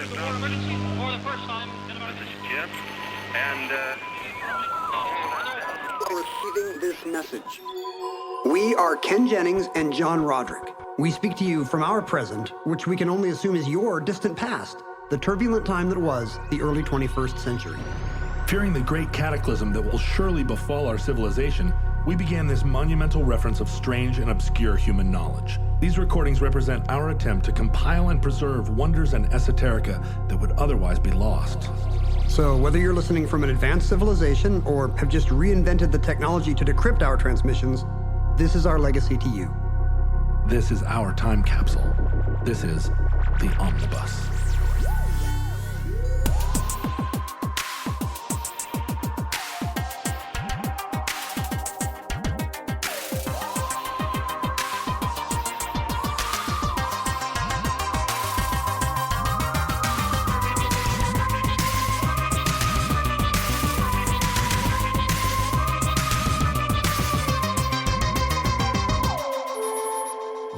emergency for the first time in about This is Jim, and Receiving this message. We are Ken Jennings and John Roderick. We speak to you from our present, which we can only assume is your distant past, the turbulent time that was the early 21st century. Fearing the great cataclysm that will surely befall our civilization, we began this monumental reference of strange and obscure human knowledge. These recordings represent our attempt to compile and preserve wonders and esoterica that would otherwise be lost. So whether you're listening from an advanced civilization or have just reinvented the technology to decrypt our transmissions, this is our legacy to you. This is our time capsule. This is the Omnibus.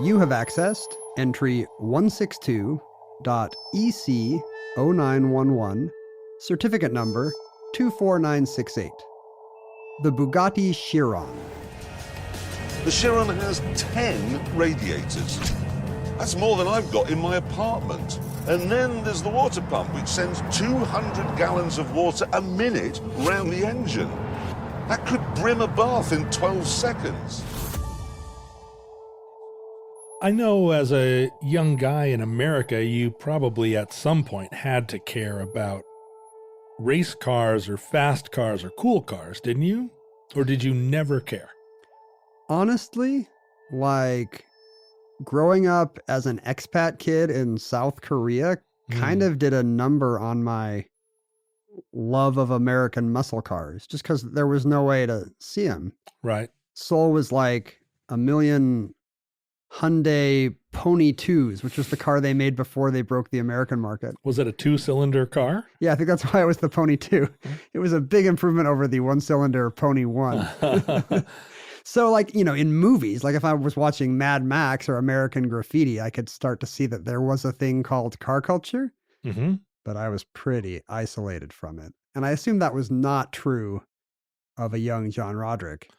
You have accessed entry 162.EC0911, certificate number 24968. The Bugatti Chiron. The Chiron has 10 radiators. That's more than I've got in my apartment. And then there's the water pump, which sends 200 gallons of water a minute round the engine. That could brim a bath in 12 seconds. I know as a young guy in America, you probably at some point had to care about race cars or fast cars or cool cars, didn't you? Or did you never care? Honestly, like growing up as an expat kid in South Korea kind of did a number on my love of American muscle cars, just because there was no way to see them. Right. Seoul was like a million Hyundai Pony 2s, which was the car they made before they broke the American market. Was it a 2-cylinder car? Yeah, I think that's why it was the Pony 2. It was a big improvement over the 1-cylinder Pony 1. So like, you know, in movies, like if I was watching Mad Max or American Graffiti, I could start to see that there was a thing called car culture, but I was pretty isolated from it. And I assume that was not true of a young John Roderick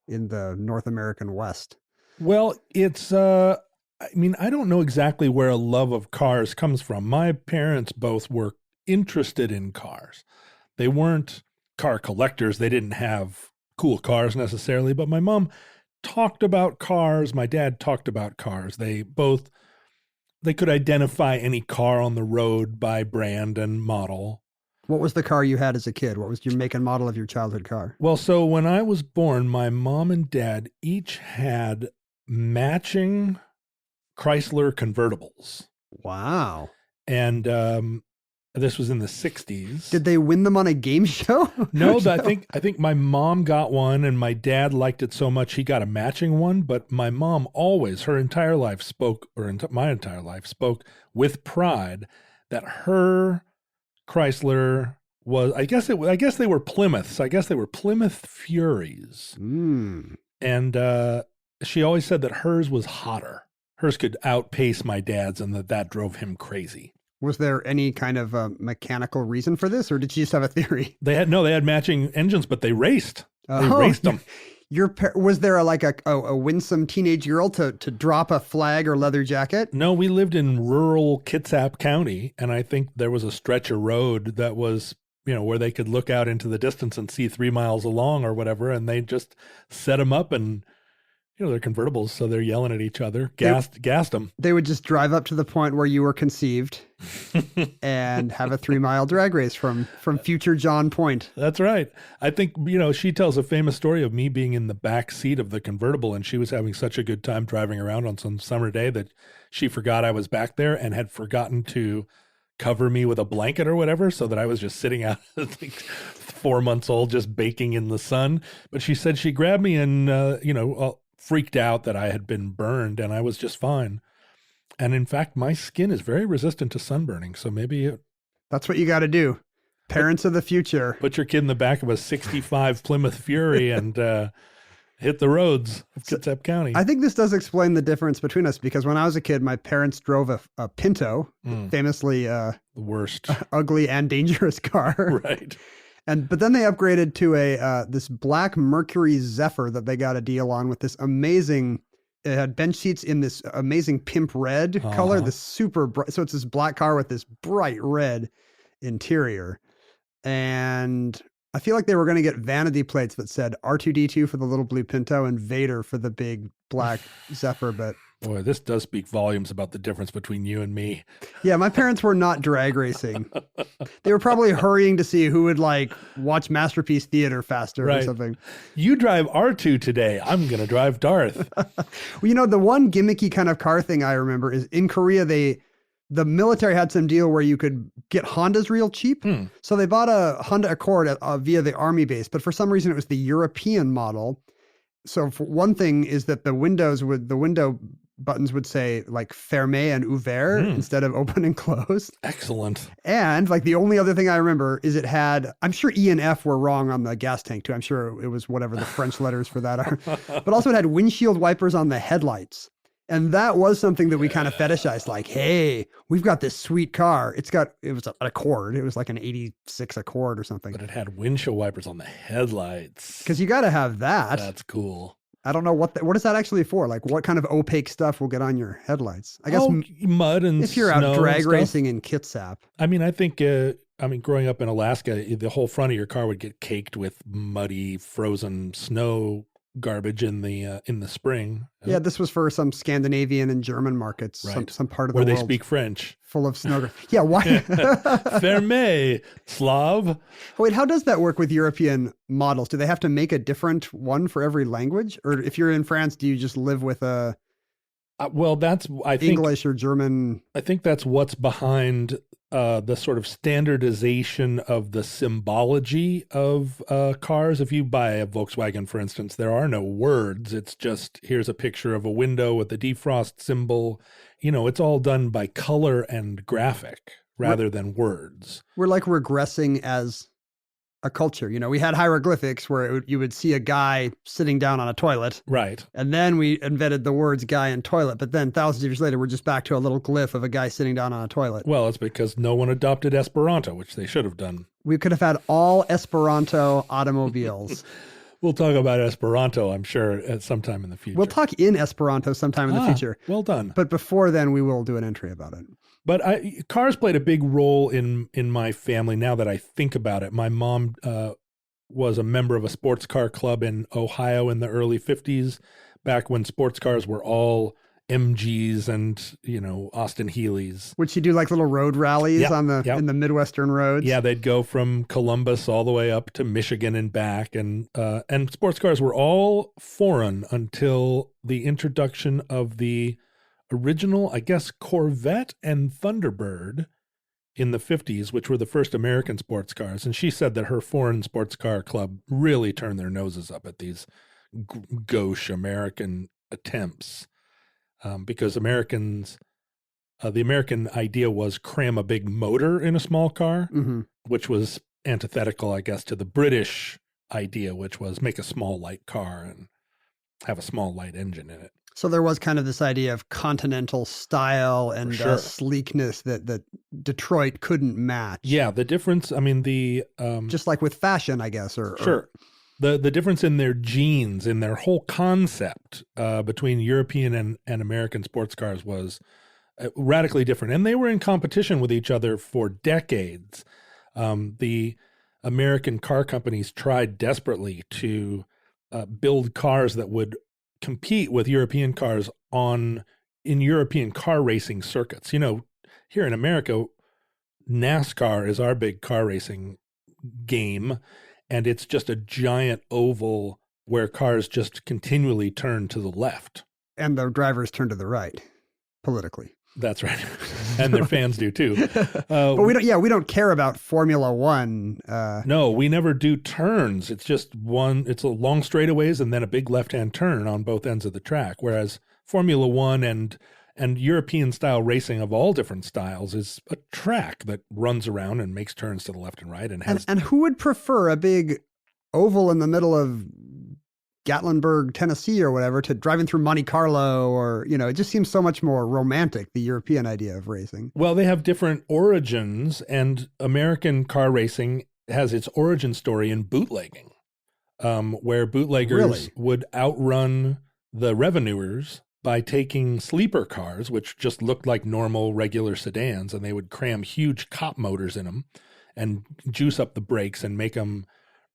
in the North American West. Well, it's, I mean, I don't know exactly where a love of cars comes from. My parents both were interested in cars. They weren't car collectors. They didn't have cool cars necessarily, but my mom talked about cars. My dad talked about cars. They could identify any car on the road by brand and model. What was the car you had as a kid? What was your make and model of your childhood car? Well, so when I was born, my mom and dad each had matching Chrysler convertibles. Wow. And this was in the 60s. Did they win them on a game show? No, I think my mom got one and my dad liked it so much he got a matching one. But my mom always, my entire life spoke with pride that her Chrysler was, I guess they were Plymouths. I guess they were Plymouth Furies. And she always said that hers was hotter. Hers could outpace my dad's, and that drove him crazy. Was there any kind of mechanical reason for this, or did you just have a theory? They had matching engines, but they raced. They raced them. Was there a winsome teenage girl to drop a flag or leather jacket? No, we lived in rural Kitsap County, and I think there was a stretch of road that was, where they could look out into the distance and see 3 miles along or whatever, and they just set them up and, they're convertibles, so they're yelling at each other, gassed them. They would just drive up to the point where you were conceived and have a 3-mile drag race from future John Point. That's right. I think, she tells a famous story of me being in the back seat of the convertible, and she was having such a good time driving around on some summer day that she forgot I was back there and had forgotten to cover me with a blanket or whatever, so that I was just sitting out, like 4 months old, just baking in the sun. But she said she grabbed me and, freaked out that I had been burned, and I was just fine. And in fact, my skin is very resistant to sunburning, so maybe that's what you got to do. Parents of the future. Put your kid in the back of a 65 Plymouth Fury and Hit the roads of Kitsap County. I think this does explain the difference between us because when I was a kid, my parents drove a Pinto, famously the worst, ugly and dangerous car. Right. But then they upgraded to this black Mercury Zephyr that they got a deal on with this amazing. It had bench seats in this amazing pimp red color, this super bright. So it's this black car with this bright red interior. And I feel like they were going to get vanity plates that said R2D2 for the little blue Pinto and Vader for the big black Zephyr. But boy, this does speak volumes about the difference between you and me. Yeah, my parents were not drag racing. They were probably hurrying to see who would watch Masterpiece Theater faster or something. You drive R2 today. I'm going to drive Darth. Well, the one gimmicky kind of car thing I remember is in Korea, the military had some deal where you could get Hondas real cheap. So they bought a Honda Accord via the army base, but for some reason it was the European model. So for one thing is that the window buttons would say fermé and ouvert instead of open and closed. Excellent. And the only other thing I remember is it had, I'm sure E and F were wrong on the gas tank too. I'm sure it was whatever the French letters for that are, but also it had windshield wipers on the headlights. And that was something that we kind of fetishized, hey, we've got this sweet car. It was an Accord. It was like an 86 Accord or something. But it had windshield wipers on the headlights. Because you got to have that. That's cool. I don't know what is that actually for? What kind of opaque stuff will get on your headlights? I guess mud and if you're snow out drag racing in Kitsap. I mean, I think, growing up in Alaska, the whole front of your car would get caked with muddy, frozen snow garbage in the spring. Yeah, this was for some Scandinavian and German markets, right. some part of where the world they speak French, full of snow. Yeah, why? Fermé, Slav. Wait, how does that work with European models? Do they have to make a different one for every language, or if you're in France, do you just live with a? I think English or German. I think that's what's behind the sort of standardization of the symbology of cars. If you buy a Volkswagen, for instance, there are no words. It's just, here's a picture of a window with the defrost symbol. It's all done by color and graphic rather than words. We're regressing as a culture. We had hieroglyphics where you would see a guy sitting down on a toilet. Right. And then we invented the words guy and toilet. But then thousands of years later, we're just back to a little glyph of a guy sitting down on a toilet. Well, it's because no one adopted Esperanto, which they should have done. We could have had all Esperanto automobiles. We'll talk about Esperanto, I'm sure, at some time in the future. We'll talk in Esperanto sometime in the future. Well done. But before then, we will do an entry about it. But cars played a big role in my family. Now that I think about it, my mom was a member of a sports car club in Ohio in the early 50s, back when sports cars were all MGs and, Austin Healey's. Would she do little road rallies in the Midwestern roads? Yeah, they'd go from Columbus all the way up to Michigan and back. And sports cars were all foreign until the introduction of the original, I guess, Corvette and Thunderbird in the 50s, which were the first American sports cars. And she said that her foreign sports car club really turned their noses up at these gauche American attempts because Americans, the American idea was cram a big motor in a small car, which was antithetical, I guess, to the British idea, which was make a small light car and have a small light engine in it. So there was kind of this idea of continental style and sleekness that Detroit couldn't match. Yeah, the difference, just like with fashion, I guess. Sure. The difference in their genes, in their whole concept between European and American sports cars was radically different. And they were in competition with each other for decades. The American car companies tried desperately to build cars that would compete with European cars in European car racing circuits. Here in America, NASCAR is our big car racing game, and it's just a giant oval where cars just continually turn to the left. And the drivers turn to the right, politically. That's right. And their fans do too. But we don't care about Formula One. No, we never do turns. It's just it's a long straightaways and then a big left-hand turn on both ends of the track. Whereas Formula One and European style racing of all different styles is a track that runs around and makes turns to the left and right. And who would prefer a big oval in the middle of Gatlinburg, Tennessee or whatever to driving through Monte Carlo or, it just seems so much more romantic, the European idea of racing. Well, they have different origins, and American car racing has its origin story in bootlegging, where bootleggers would outrun the revenuers by taking sleeper cars, which just looked like normal, regular sedans, and they would cram huge cop motors in them and juice up the brakes and make them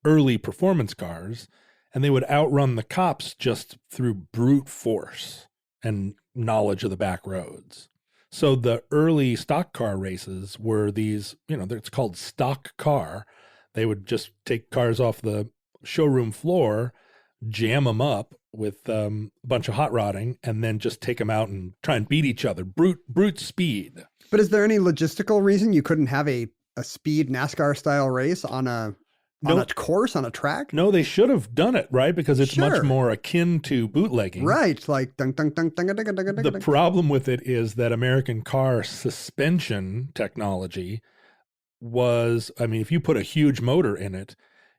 early performance cars. And they would outrun the cops just through brute force and knowledge of the back roads. So the early stock car races were these, it's called stock car. They would just take cars off the showroom floor, jam them up with a bunch of hot rodding, and then just take them out and try and beat each other. Brute speed. But is there any logistical reason you couldn't have a speed NASCAR style race on a course, on a track? No, they should have done it, right? Because it's much more akin to bootlegging. Right, like dun, dun, dun, dun, dun, dun, dun, dun. The problem with it is that American car suspension technology was, if you put a huge motor in it,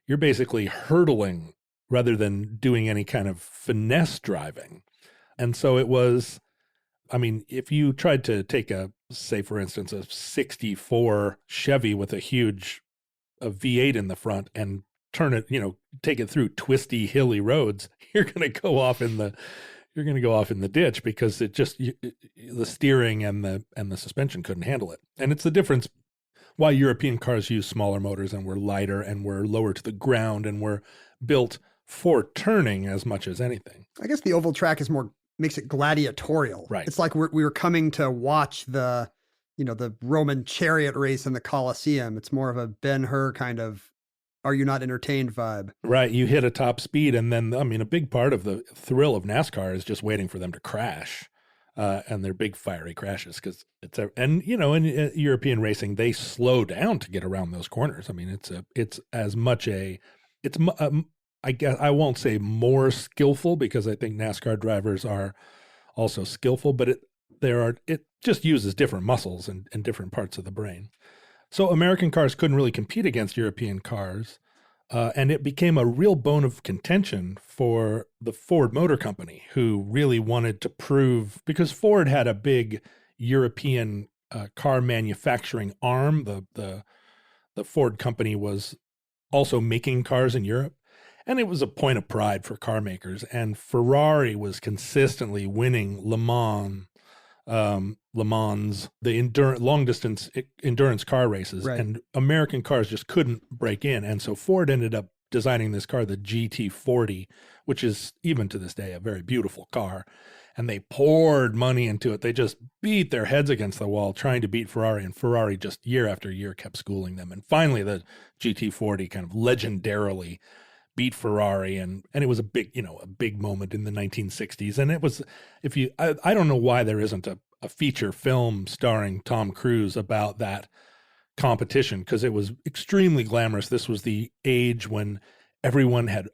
you're basically hurtling rather than doing any kind of finesse driving. And so it was, if you tried to take say for instance, a 64 Chevy with a huge a V8 in the front and turn it, take it through twisty, hilly roads, you're going to go off in the ditch because the steering and the suspension couldn't handle it. And it's the difference why European cars use smaller motors and were lighter and were lower to the ground and were built for turning as much as anything. I guess the oval track makes it gladiatorial. Right. It's like we were coming to watch the Roman chariot race in the Colosseum. It's more of a Ben-Hur kind of, are you not entertained vibe. Right. You hit a top speed. And then, a big part of the thrill of NASCAR is just waiting for them to crash. And they're big fiery crashes because in European racing, they slow down to get around those corners. It's as much I guess I won't say more skillful because I think NASCAR drivers are also skillful, but it just uses different muscles and different parts of the brain. So American cars couldn't really compete against European cars. And it became a real bone of contention for the Ford Motor Company, who really wanted to prove, because Ford had a big European car manufacturing arm. The Ford company was also making cars in Europe. And it was a point of pride for car makers. And Ferrari was consistently winning Le Mans, the long distance endurance car races, right. And American cars just couldn't break in. And so Ford ended up designing this car, the GT40, which is even to this day a very beautiful car. And they poured money into it. They just beat their heads against the wall trying to beat Ferrari, and Ferrari just year after year kept schooling them. And finally, the GT40 kind of legendarily beat Ferrari, and it was a big moment in the 1960s. And it was, I don't know why there isn't a feature film starring Tom Cruise about that competition, because it was extremely glamorous. This was the age when everyone had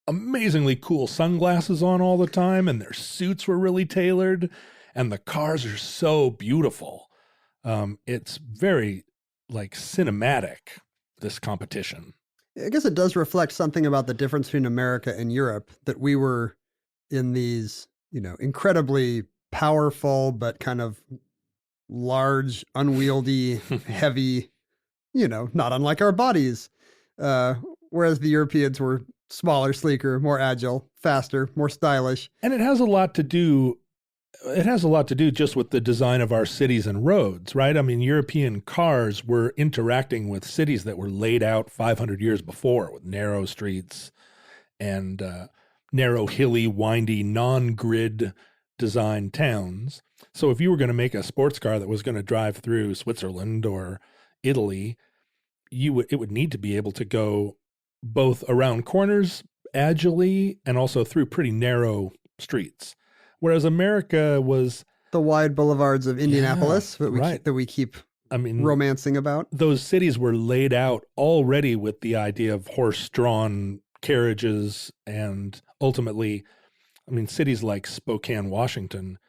amazingly cool sunglasses on all the time, and their suits were really tailored, and the cars are so beautiful. It's very cinematic, this competition. I guess it does reflect something about the difference between America and Europe, that we were in these, incredibly powerful, but kind of large, unwieldy, heavy, not unlike our bodies. Whereas the Europeans were smaller, sleeker, more agile, faster, more stylish. And it has a lot to do just with the design of our cities and roads, right? European cars were interacting with cities that were laid out 500 years before, with narrow streets and narrow, hilly, windy, non-grid designed towns. So if you were going to make a sports car that was going to drive through Switzerland or Italy, it would need to be able to go both around corners agilely and also through pretty narrow streets. Whereas America was the wide boulevards of Indianapolis that we keep romancing about. Those cities were laid out already with the idea of horse-drawn carriages, and ultimately, cities like Spokane, Washington,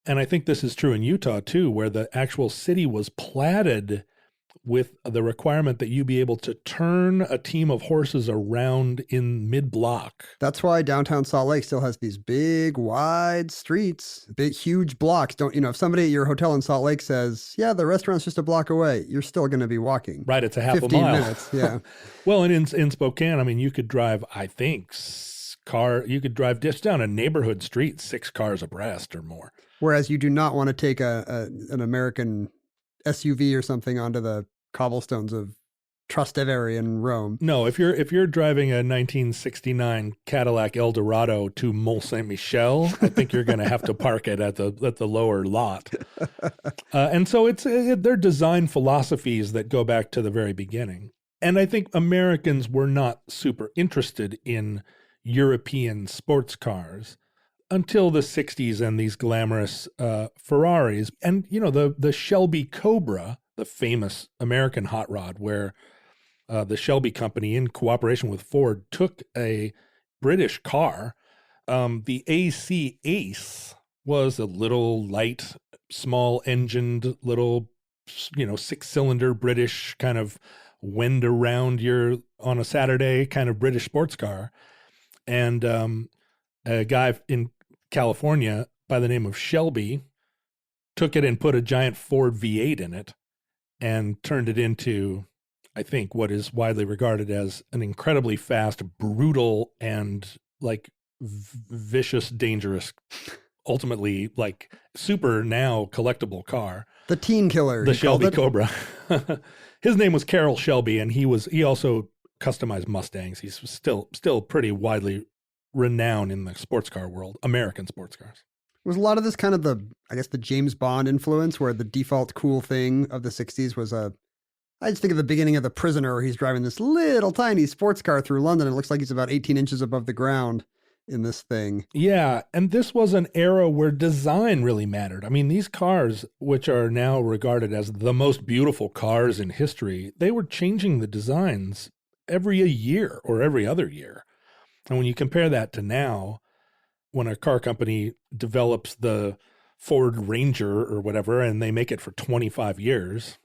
and I think this is true in Utah too, where the actual city was platted with the requirement that you be able to turn a team of horses around in mid-block. That's why downtown Salt Lake still has these big, wide streets, big, huge blocks. If somebody at your hotel in Salt Lake says, yeah, the restaurant's just a block away, you're still going to be walking. Right, it's a half a 15 mile. minutes, yeah. Well, and in Spokane, I mean, you could drive, I think, you could drive just down a neighborhood street 6 cars abreast or more. Whereas you do not want to take an American SUV or something onto the cobblestones of Trastevere in Rome. No, if you're driving a 1969 Cadillac Eldorado to Mont Saint Michel, I think you're going to have to park it at the lower lot. And so they're design philosophies that go back to the very beginning. And I think Americans were not super interested in European sports cars until the 60s and these glamorous Ferraris. And, the Shelby Cobra, the famous American hot rod, where the Shelby company, in cooperation with Ford, took a British car. The AC Ace was a little light, small-engined, little, 6-cylinder British kind of wend around on a Saturday kind of British sports car. And a guy in California by the name of Shelby took it and put a giant Ford V8 in it and turned it into, I think, what is widely regarded as an incredibly fast, brutal, and vicious, dangerous, ultimately super now collectible car. The teen killer. The Shelby Cobra. His name was Carroll Shelby, and he also customized Mustangs. He's still pretty widely renowned in the sports car world, American sports cars. Was a lot of this kind of the James Bond influence, where the default cool thing of the 60s was I just think of the beginning of The Prisoner, where he's driving this little tiny sports car through London. It looks like he's about 18 inches above the ground in this thing. Yeah, and this was an era where design really mattered. I mean, these cars, which are now regarded as the most beautiful cars in history, they were changing the designs every year or every other year. And when you compare that to now, when a car company develops the Ford Ranger or whatever, and they make it for 25 years,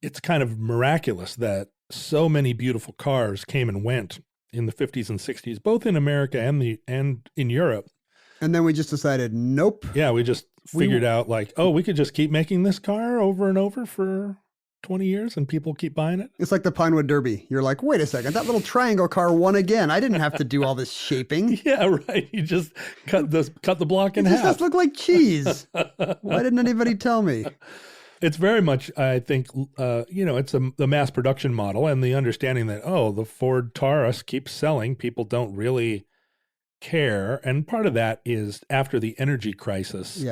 it's kind of miraculous that so many beautiful cars came and went in the 50s and 60s, both in America and in Europe. And then we just decided, nope. Yeah, we just figured out we could just keep making this car over and over for 20 years and people keep buying it. It's like the Pinewood Derby. You're like, wait a second, that little triangle car won again. I didn't have to do all this shaping. Yeah, right. You just cut the block in half. It just look like cheese. Why didn't anybody tell me? It's very much, I think, it's the mass production model and the understanding that, the Ford Taurus keeps selling. People don't really care. And part of that is after the energy crisis,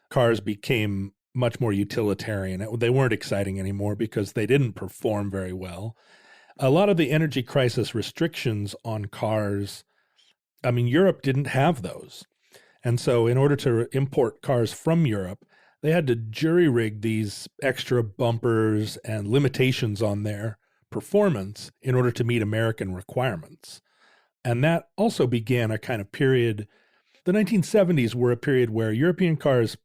cars became much more utilitarian. They weren't exciting anymore because they didn't perform very well. A lot of the energy crisis restrictions on cars, Europe didn't have those. And so in order to import cars from Europe, they had to jury-rig these extra bumpers and limitations on their performance in order to meet American requirements. And that also began a kind of period. The 1970s were a period where European cars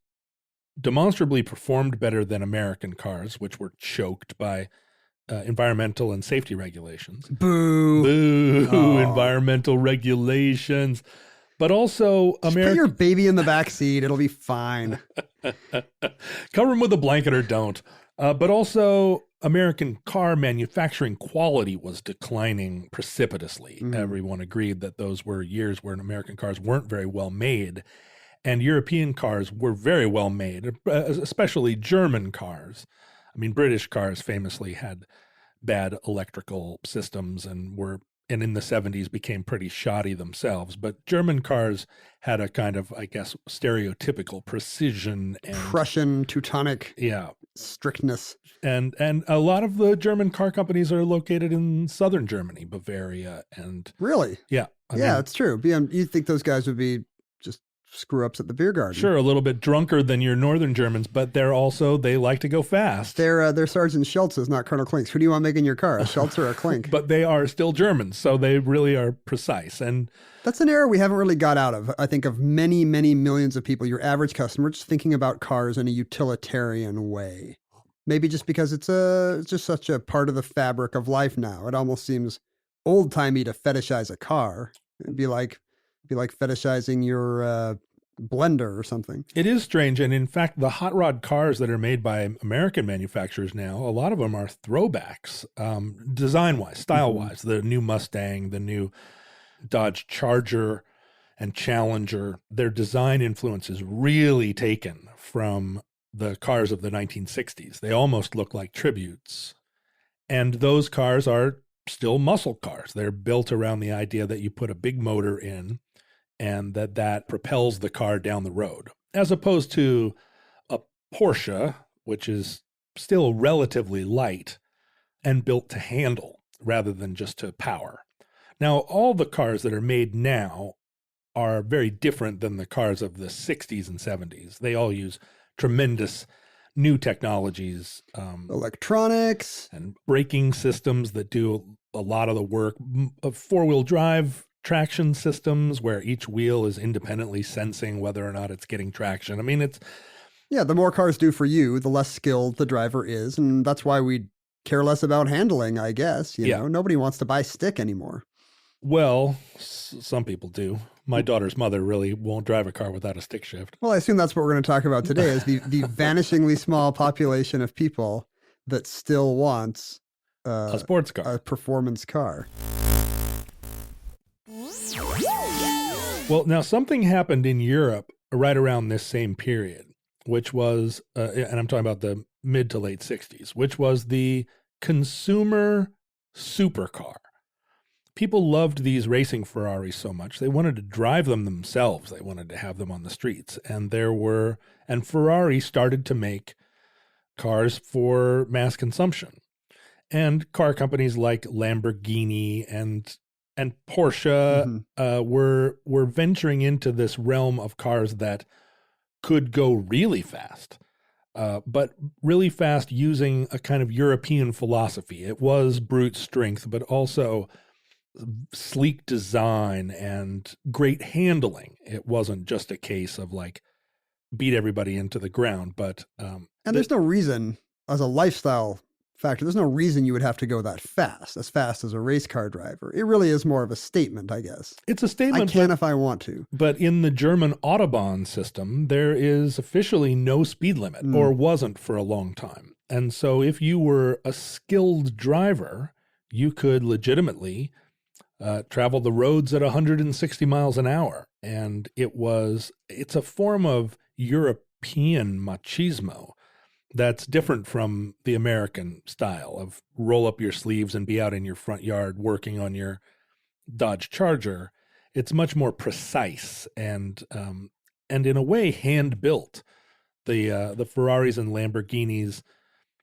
demonstrably performed better than American cars, which were choked by environmental and safety regulations. Boo. Boo, oh. Environmental regulations. But also Put your baby in the back seat. It'll be fine. Cover them with a blanket or don't. But also American car manufacturing quality was declining precipitously. Everyone agreed that those were years where American cars weren't very well made. And European cars were very well made, especially German cars. British cars famously had bad electrical systems and in the 70s became pretty shoddy themselves. But German cars had a kind of, I guess, stereotypical precision and Prussian, Teutonic strictness. And a lot of the German car companies are located in southern Germany, Bavaria, and really? Yeah. It's true. You think those guys would be just screw ups at the beer garden? Sure, a little bit drunker than your northern Germans, but they like to go fast. They're Sergeant Schultz's, not Colonel Klink's. Who do you want making your car, a Schultz or a Klink? But they are still Germans, so they really are precise. And that's an era we haven't really got out of. I think of many, many millions of people, your average customer, just thinking about cars in a utilitarian way. Maybe just because it's just such a part of the fabric of life now. It almost seems old-timey to fetishize a car. It'd be like fetishizing your blender or something. It is strange. And in fact, the hot rod cars that are made by American manufacturers now, a lot of them are throwbacks, design-wise, style-wise. The new Mustang, the new Dodge Charger and Challenger, their design influence is really taken from the cars of the 1960s. They almost look like tributes. And those cars are still muscle cars. They're built around the idea that you put a big motor in and that propels the car down the road, as opposed to a Porsche, which is still relatively light and built to handle rather than just to power. Now, all the cars that are made now are very different than the cars of the 60s and 70s. They all use tremendous new technologies, electronics and braking systems that do a lot of the work, four-wheel drive traction systems where each wheel is independently sensing whether or not it's getting traction. I mean, the more cars do for you, the less skilled the driver is, and that's why we care less about handling, I guess. You know, nobody wants to buy stick anymore. Well, some people do. My daughter's mother really won't drive a car without a stick shift. Well, I assume that's what we're going to talk about today is the vanishingly small population of people that still wants a sports car, a performance car. Well, now something happened in Europe right around this same period, which was, and I'm talking about the mid to late 60s, which was the consumer supercar. People loved these racing Ferraris so much. They wanted to drive them themselves. They wanted to have them on the streets. And Ferrari started to make cars for mass consumption. And car companies like Lamborghini and Porsche were venturing into this realm of cars that could go really fast, but really fast using a kind of European philosophy. It was brute strength, but also sleek design and great handling. It wasn't just a case of like beat everybody into the ground, but and there's no reason as a lifestyle factor, there's no reason you would have to go that fast as a race car driver. It really is more of a statement, I guess. It's a statement. I can if I want to. But in the German Autobahn system, there is officially no speed limit, or wasn't for a long time. And so if you were a skilled driver, you could legitimately travel the roads at 160 miles an hour. And it's a form of European machismo that's different from the American style of roll up your sleeves and be out in your front yard working on your Dodge Charger. It's much more precise and in a way hand built. The Ferraris and Lamborghinis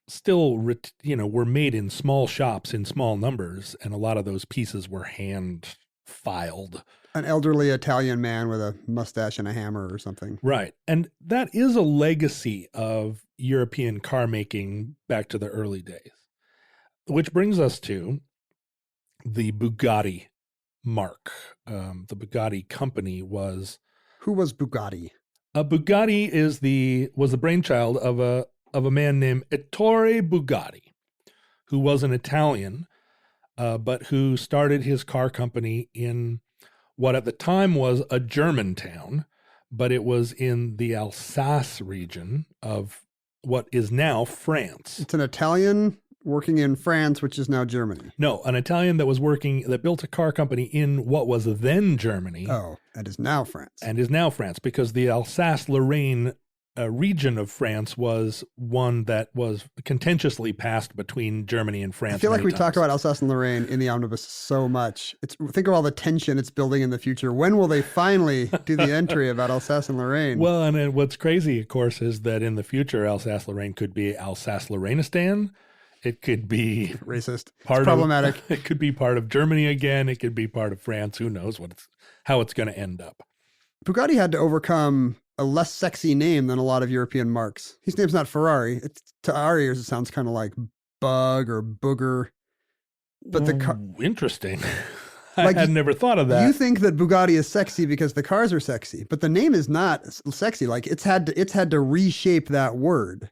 still, were made in small shops in small numbers, and a lot of those pieces were hand filed. An elderly Italian man with a mustache and a hammer or something. Right. And that is a legacy of European car making back to the early days, which brings us to the Bugatti marque. The Bugatti company was... Who was Bugatti? Bugatti was the brainchild of a man named Ettore Bugatti, who was an Italian, but who started his car company in what at the time was a German town, but it was in the Alsace region of what is now France. It's an Italian working in France, which is now Germany. No, an Italian that built a car company in what was then Germany. Oh, and is now France. Because the Alsace-Lorraine region of France was one that was contentiously passed between Germany and France. I feel like we talk about Alsace and Lorraine in the omnibus so much. Think of all the tension it's building in the future. When will they finally do the entry about Alsace and Lorraine? Well, and what's crazy, of course, is that in the future, Alsace-Lorraine could be Alsace-Loranistan. It could be racist. It's problematic. It could be part of Germany again. It could be part of France. Who knows how it's going to end up. Bugatti had to overcome a less sexy name than a lot of European marques. His name's not Ferrari. To our ears, it sounds kind of like Bug or Booger. But interesting. I had never thought of that. You think that Bugatti is sexy because the cars are sexy, but the name is not sexy. Like it's had to reshape that word.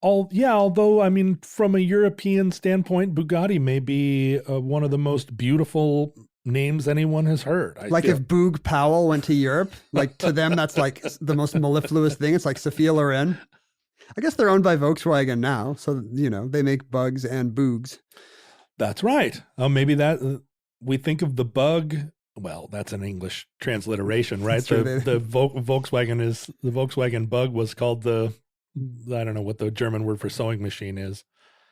Although, I mean, from a European standpoint, Bugatti may be one of the most beautiful names anyone has heard. Like if Boog Powell went to Europe, like to them, that's like the most mellifluous thing. It's like Sophia Loren. I guess they're owned by Volkswagen now. So, they make bugs and boogs. That's right. Maybe that we think of the bug. Well, that's an English transliteration, right? The Volkswagen bug was called I don't know what the German word for sewing machine is.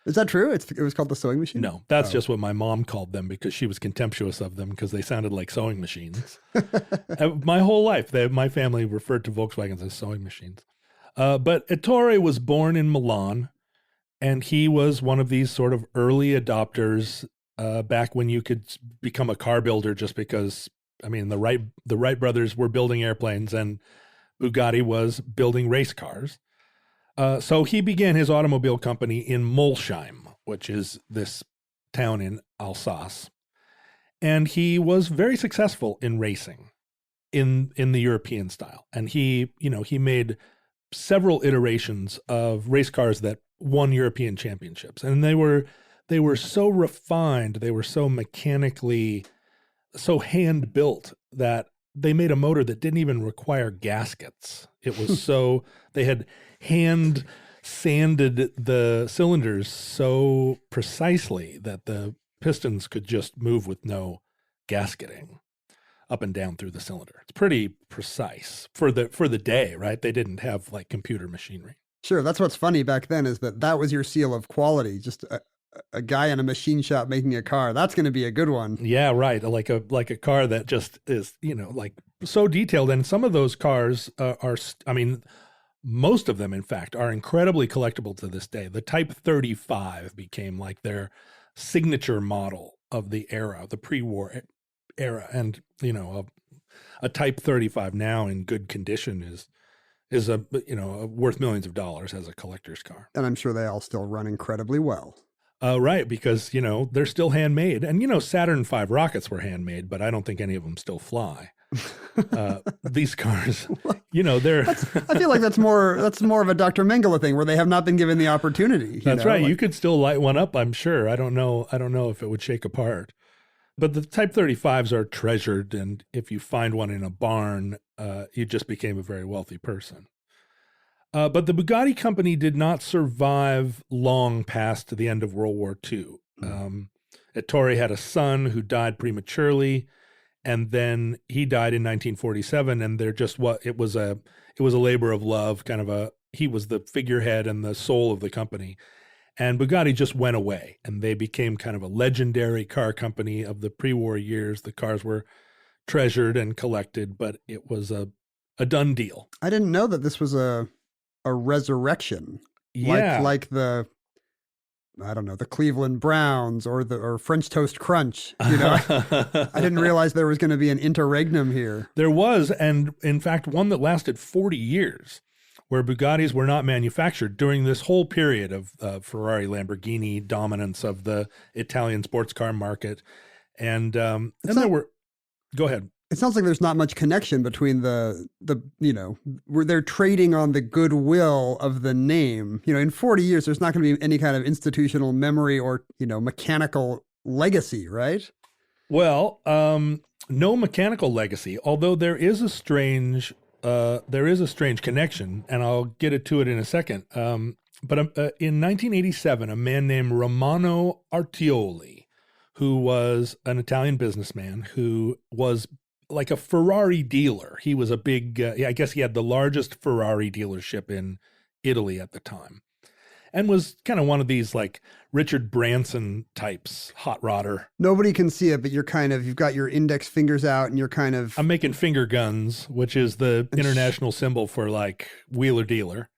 Is that true? It was called the sewing machine? No, that's just what my mom called them because she was contemptuous of them because they sounded like sewing machines. My whole life, my family referred to Volkswagens as sewing machines. But Ettore was born in Milan, and he was one of these sort of early adopters back when you could become a car builder just because, I mean, the Wright brothers were building airplanes and Bugatti was building race cars. So he began his automobile company in Molsheim, which is this town in Alsace. And he was very successful in racing in the European style. And he made several iterations of race cars that won European championships. And they were so refined, they were so mechanically, so hand built that they made a motor that didn't even require gaskets. It was so, they had hand sanded the cylinders so precisely that the pistons could just move with no gasketing up and down through the cylinder. It's pretty precise for the day, right? They didn't have like computer machinery. Sure. That's what's funny back then is that was your seal of quality. Just a guy in a machine shop making a car. That's going to be a good one. Yeah, right. Like a car that just is, like so detailed. And some of those cars most of them, in fact, are incredibly collectible to this day. The Type 35 became like their signature model of the era, the pre-war era. And, a Type 35 now in good condition is worth millions of dollars as a collector's car. And I'm sure they all still run incredibly well. Right, because, they're still handmade. And, Saturn V rockets were handmade, but I don't think any of them still fly. These cars, they're. I feel like that's more of a Dr. Mengele thing where they have not been given the opportunity. That's right. You could still light one up, I'm sure. I don't know if it would shake apart. But the Type 35s are treasured, and if you find one in a barn, you just became a very wealthy person. But the Bugatti company did not survive long past the end of World War II. Ettore had a son who died prematurely, and then he died in 1947. And it was a labor of love, he was the figurehead and the soul of the company. And Bugatti just went away, and they became kind of a legendary car company of the pre-war years. The cars were treasured and collected, but it was a done deal. I didn't know that this was a resurrection. Yeah. Like the, I don't know, the Cleveland Browns or French Toast Crunch. I didn't realize there was going to be an interregnum here. There was, and in fact, one that lasted 40 years. Where Bugattis were not manufactured during this whole period of Ferrari, Lamborghini dominance of the Italian sports car market. And go ahead. It sounds like there's not much connection between the where they're trading on the goodwill of the name. In 40 years, there's not going to be any kind of institutional memory or, mechanical legacy, right? Well, no mechanical legacy, although there is a strange connection, and I'll get to it in a second. But in 1987, a man named Romano Artioli, who was an Italian businessman who was like a Ferrari dealer. He was a big, I guess he had the largest Ferrari dealership in Italy at the time, and was kind of one of these like Richard Branson types, hot rodder. Nobody can see it, but you've got your index fingers out and you're kind of... I'm making finger guns, which is the international symbol for like wheeler dealer.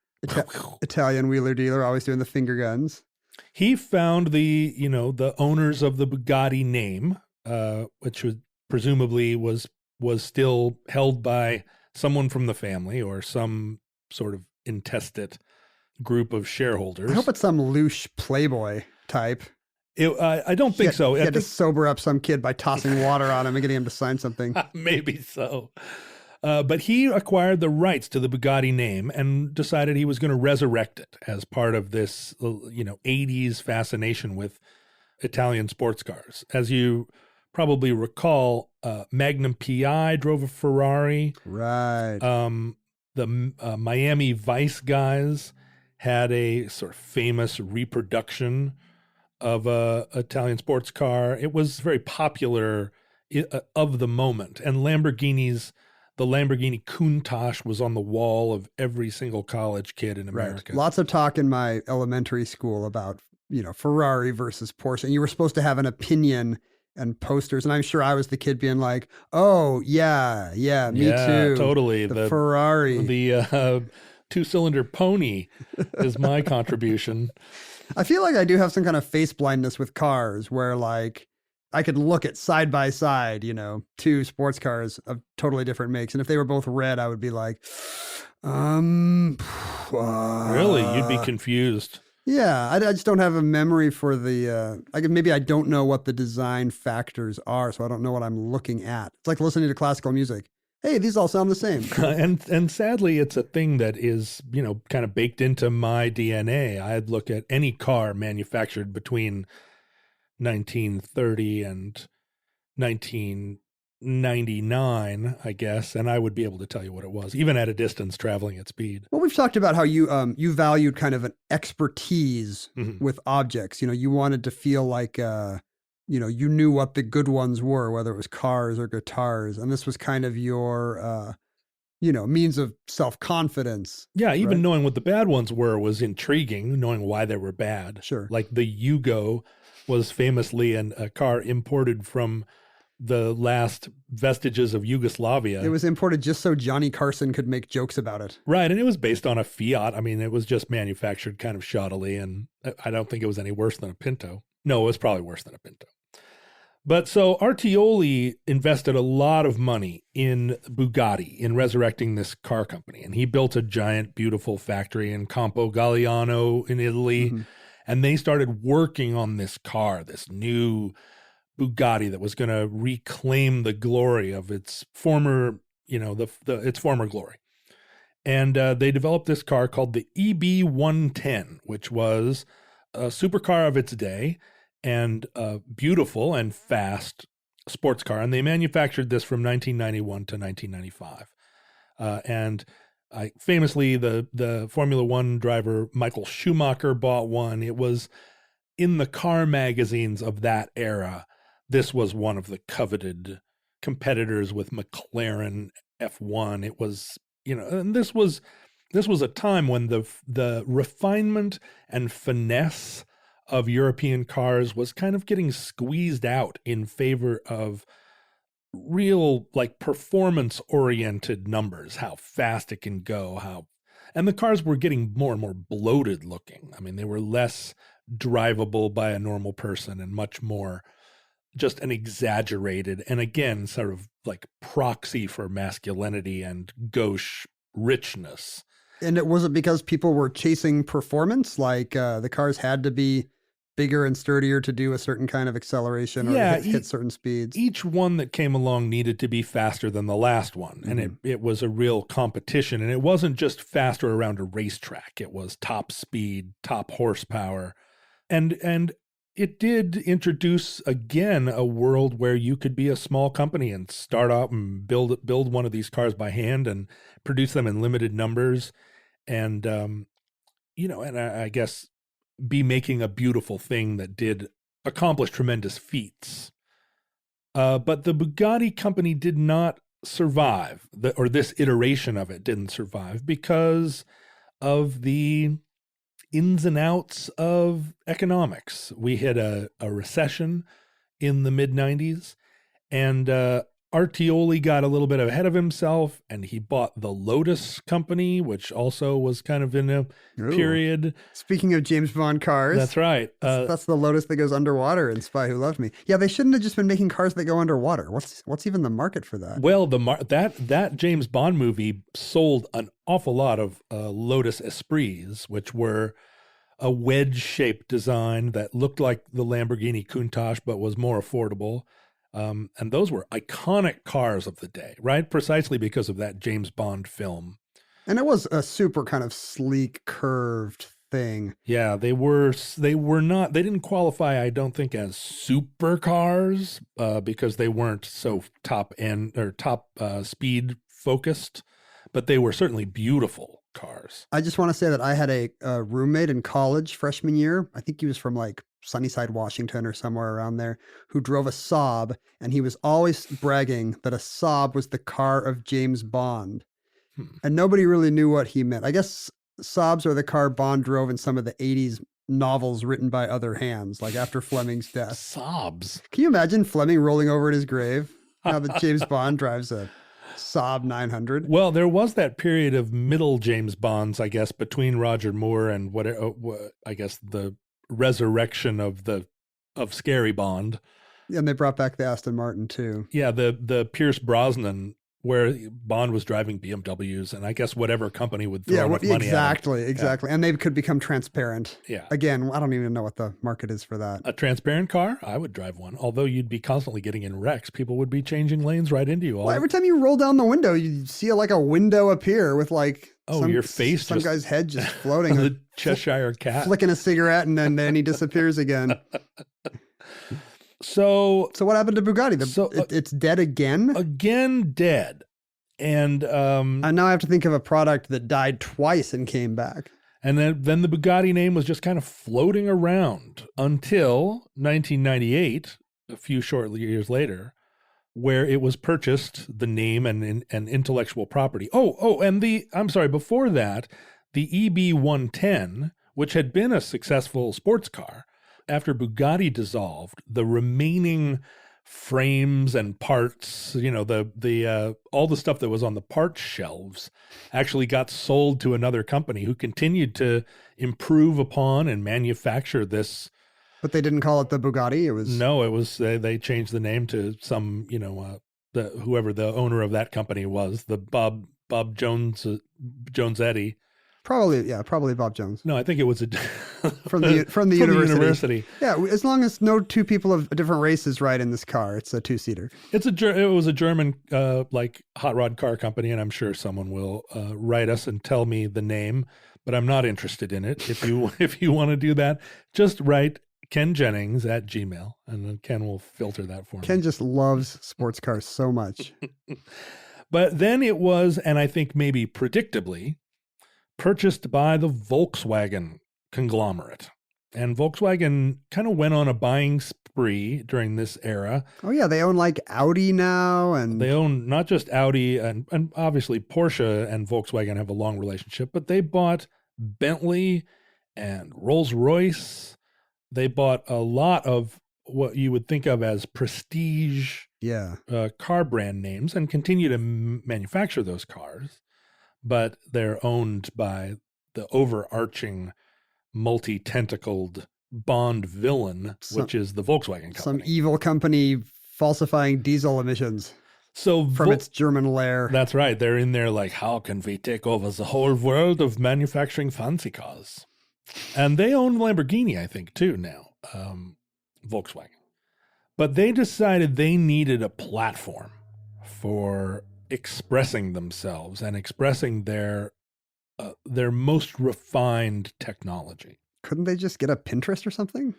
Italian wheeler dealer, always doing the finger guns. He found the owners of the Bugatti name, which presumably was still held by someone from the family or some sort of intestate group of shareholders. I hope it's some louche playboy type. I don't think so. He had to sober up some kid by tossing water on him and getting him to sign something. Maybe so. But he acquired the rights to the Bugatti name and decided he was going to resurrect it as part of this, 80s fascination with Italian sports cars. As you probably recall, Magnum PI drove a Ferrari. Right. The Miami Vice guys had a sort of famous reproduction of a Italian sports car. It was very popular of the moment. And the Lamborghini Countach was on the wall of every single college kid in America. Right. Lots of talk in my elementary school about, Ferrari versus Porsche. And you were supposed to have an opinion and posters. And I'm sure I was the kid being like, oh, yeah, me too. Totally. The Ferrari. The 2-cylinder pony is my contribution. I feel like I do have some kind of face blindness with cars where like I could look at side by side, two sports cars of totally different makes. And if they were both red, I would be like, Really? You'd be confused. Yeah, I just don't have a memory for the, maybe I don't know what the design factors are, so I don't know what I'm looking at. It's like listening to classical music. Hey, these all sound the same. And sadly, it's a thing that is, kind of baked into my DNA. I'd look at any car manufactured between 1930 and 1999, I guess, and I would be able to tell you what it was, even at a distance traveling at speed. Well, we've talked about how you valued kind of an expertise with objects. You wanted to feel like, you knew what the good ones were, whether it was cars or guitars. And this was kind of your, means of self-confidence. Yeah, even right? knowing what the bad ones were was intriguing, knowing why they were bad. Sure. Like the Yugo was famously a car imported from the last vestiges of Yugoslavia. It was imported just so Johnny Carson could make jokes about it. Right, and it was based on a Fiat. I mean, it was just manufactured kind of shoddily, and I don't think it was any worse than a Pinto. No, it was probably worse than a Pinto. But so Artioli invested a lot of money in Bugatti, in resurrecting this car company. And he built a giant, beautiful factory in Campo Galliano in Italy. And they started working on this car, this new Bugatti that was going to reclaim the glory of its former, its former glory. And they developed this car called the EB110, which was a supercar of its day and a beautiful and fast sports car. And they manufactured this from 1991 to 1995. Famously, the Formula One driver Michael Schumacher bought one. It was in the car magazines of that era. This was one of the coveted competitors with McLaren F1. It was, and this was a time when the refinement and finesse of European cars was kind of getting squeezed out in favor of real like performance oriented numbers, how fast it can go, and the cars were getting more and more bloated looking. I mean, they were less drivable by a normal person and much more just an exaggerated, and again, sort of like proxy for masculinity and gauche richness. And was it because people were chasing performance? Like the cars had to be bigger and sturdier to do a certain kind of acceleration or hit certain speeds? Each one that came along needed to be faster than the last one. And it was a real competition. And it wasn't just faster around a racetrack. It was top speed, top horsepower. And it did introduce, again, a world where you could be a small company and start out and build one of these cars by hand and produce them in limited numbers. And, and I guess be making a beautiful thing that did accomplish tremendous feats. But the Bugatti company did not survive, or this iteration of it didn't survive because of the ins and outs of economics. We hit a recession in the mid-90s, and Artioli got a little bit ahead of himself, and he bought the Lotus company, which also was kind of in a period. Speaking of James Bond cars. That's right. That's the Lotus that goes underwater in Spy Who Loved Me. Yeah, they shouldn't have just been making cars that go underwater. What's even the market for that? Well, that James Bond movie sold an awful lot of Lotus Esprits, which were a wedge-shaped design that looked like the Lamborghini Countach, but was more affordable. And those were iconic cars of the day, right? Precisely because of that James Bond film. And it was a super kind of sleek, curved thing. Yeah, they didn't qualify, I don't think, as supercars because they weren't so top end or top speed focused, but they were certainly beautiful cars. I just want to say that I had a roommate in college freshman year. I think he was from like Sunnyside, Washington or somewhere around there, who drove a Saab, and he was always bragging that a Saab was the car of James Bond. And nobody really knew what he meant. I guess Saabs are the car Bond drove in some of the 80s novels written by other hands, like after Fleming's death. Saabs. Can you imagine Fleming rolling over at his grave? Now that James Bond drives a Saab 900. Well, there was that period of middle James Bonds, I guess, between Roger Moore and I guess the resurrection of Scary Bond. And they brought back the Aston Martin too. Yeah, the Pierce Brosnan, where Bond was driving BMWs, and I guess whatever company would throw enough money at him. Exactly. And they could become transparent. Yeah. Again, I don't even know what the market is for that. A transparent car? I would drive one. Although you'd be constantly getting in wrecks. People would be changing lanes right into you. Well, every time you roll down the window, you see like a window appear with like your face, some guy's head just floating. The Cheshire cat. Flicking a cigarette, and then he disappears again. So what happened to Bugatti? It's dead again? Again dead. And now I have to think of a product that died twice and came back. And then the Bugatti name was just kind of floating around until 1998, a few short years later, where it was purchased, the name and intellectual property. Before that, the EB110, which had been a successful sports car, after Bugatti dissolved, the remaining frames and parts, the all the stuff that was on the parts shelves actually got sold to another company who continued to improve upon and manufacture this. But they didn't call it the Bugatti. They changed the name to some, whoever the owner of that company was, the Bob Jonesetti. Probably Bob Jones. No, I think it was from the university. Yeah, as long as no two people of different races ride in this car, it's a two-seater. It was a German like hot rod car company, and I'm sure someone will write us and tell me the name, but I'm not interested in it. If you want to do that, just write Ken Jennings at Gmail, and then Ken will filter that for me. Ken just loves sports cars so much. But then it was, and I think maybe predictably, purchased by the Volkswagen conglomerate. And Volkswagen kind of went on a buying spree during this era. Oh, yeah. They own like Audi now. And they own not just Audi, and obviously Porsche and Volkswagen have a long relationship, but they bought Bentley and Rolls-Royce. They bought a lot of what you would think of as prestige car brand names and continue to manufacture those cars. But they're owned by the overarching, multi-tentacled Bond villain, which is the Volkswagen company. Some evil company falsifying diesel emissions from its German lair. That's right. They're in there like, how can we take over the whole world of manufacturing fancy cars? And they own Lamborghini, I think, too, now, Volkswagen. But they decided they needed a platform for expressing themselves and expressing their most refined technology. Couldn't they just get a Pinterest or something?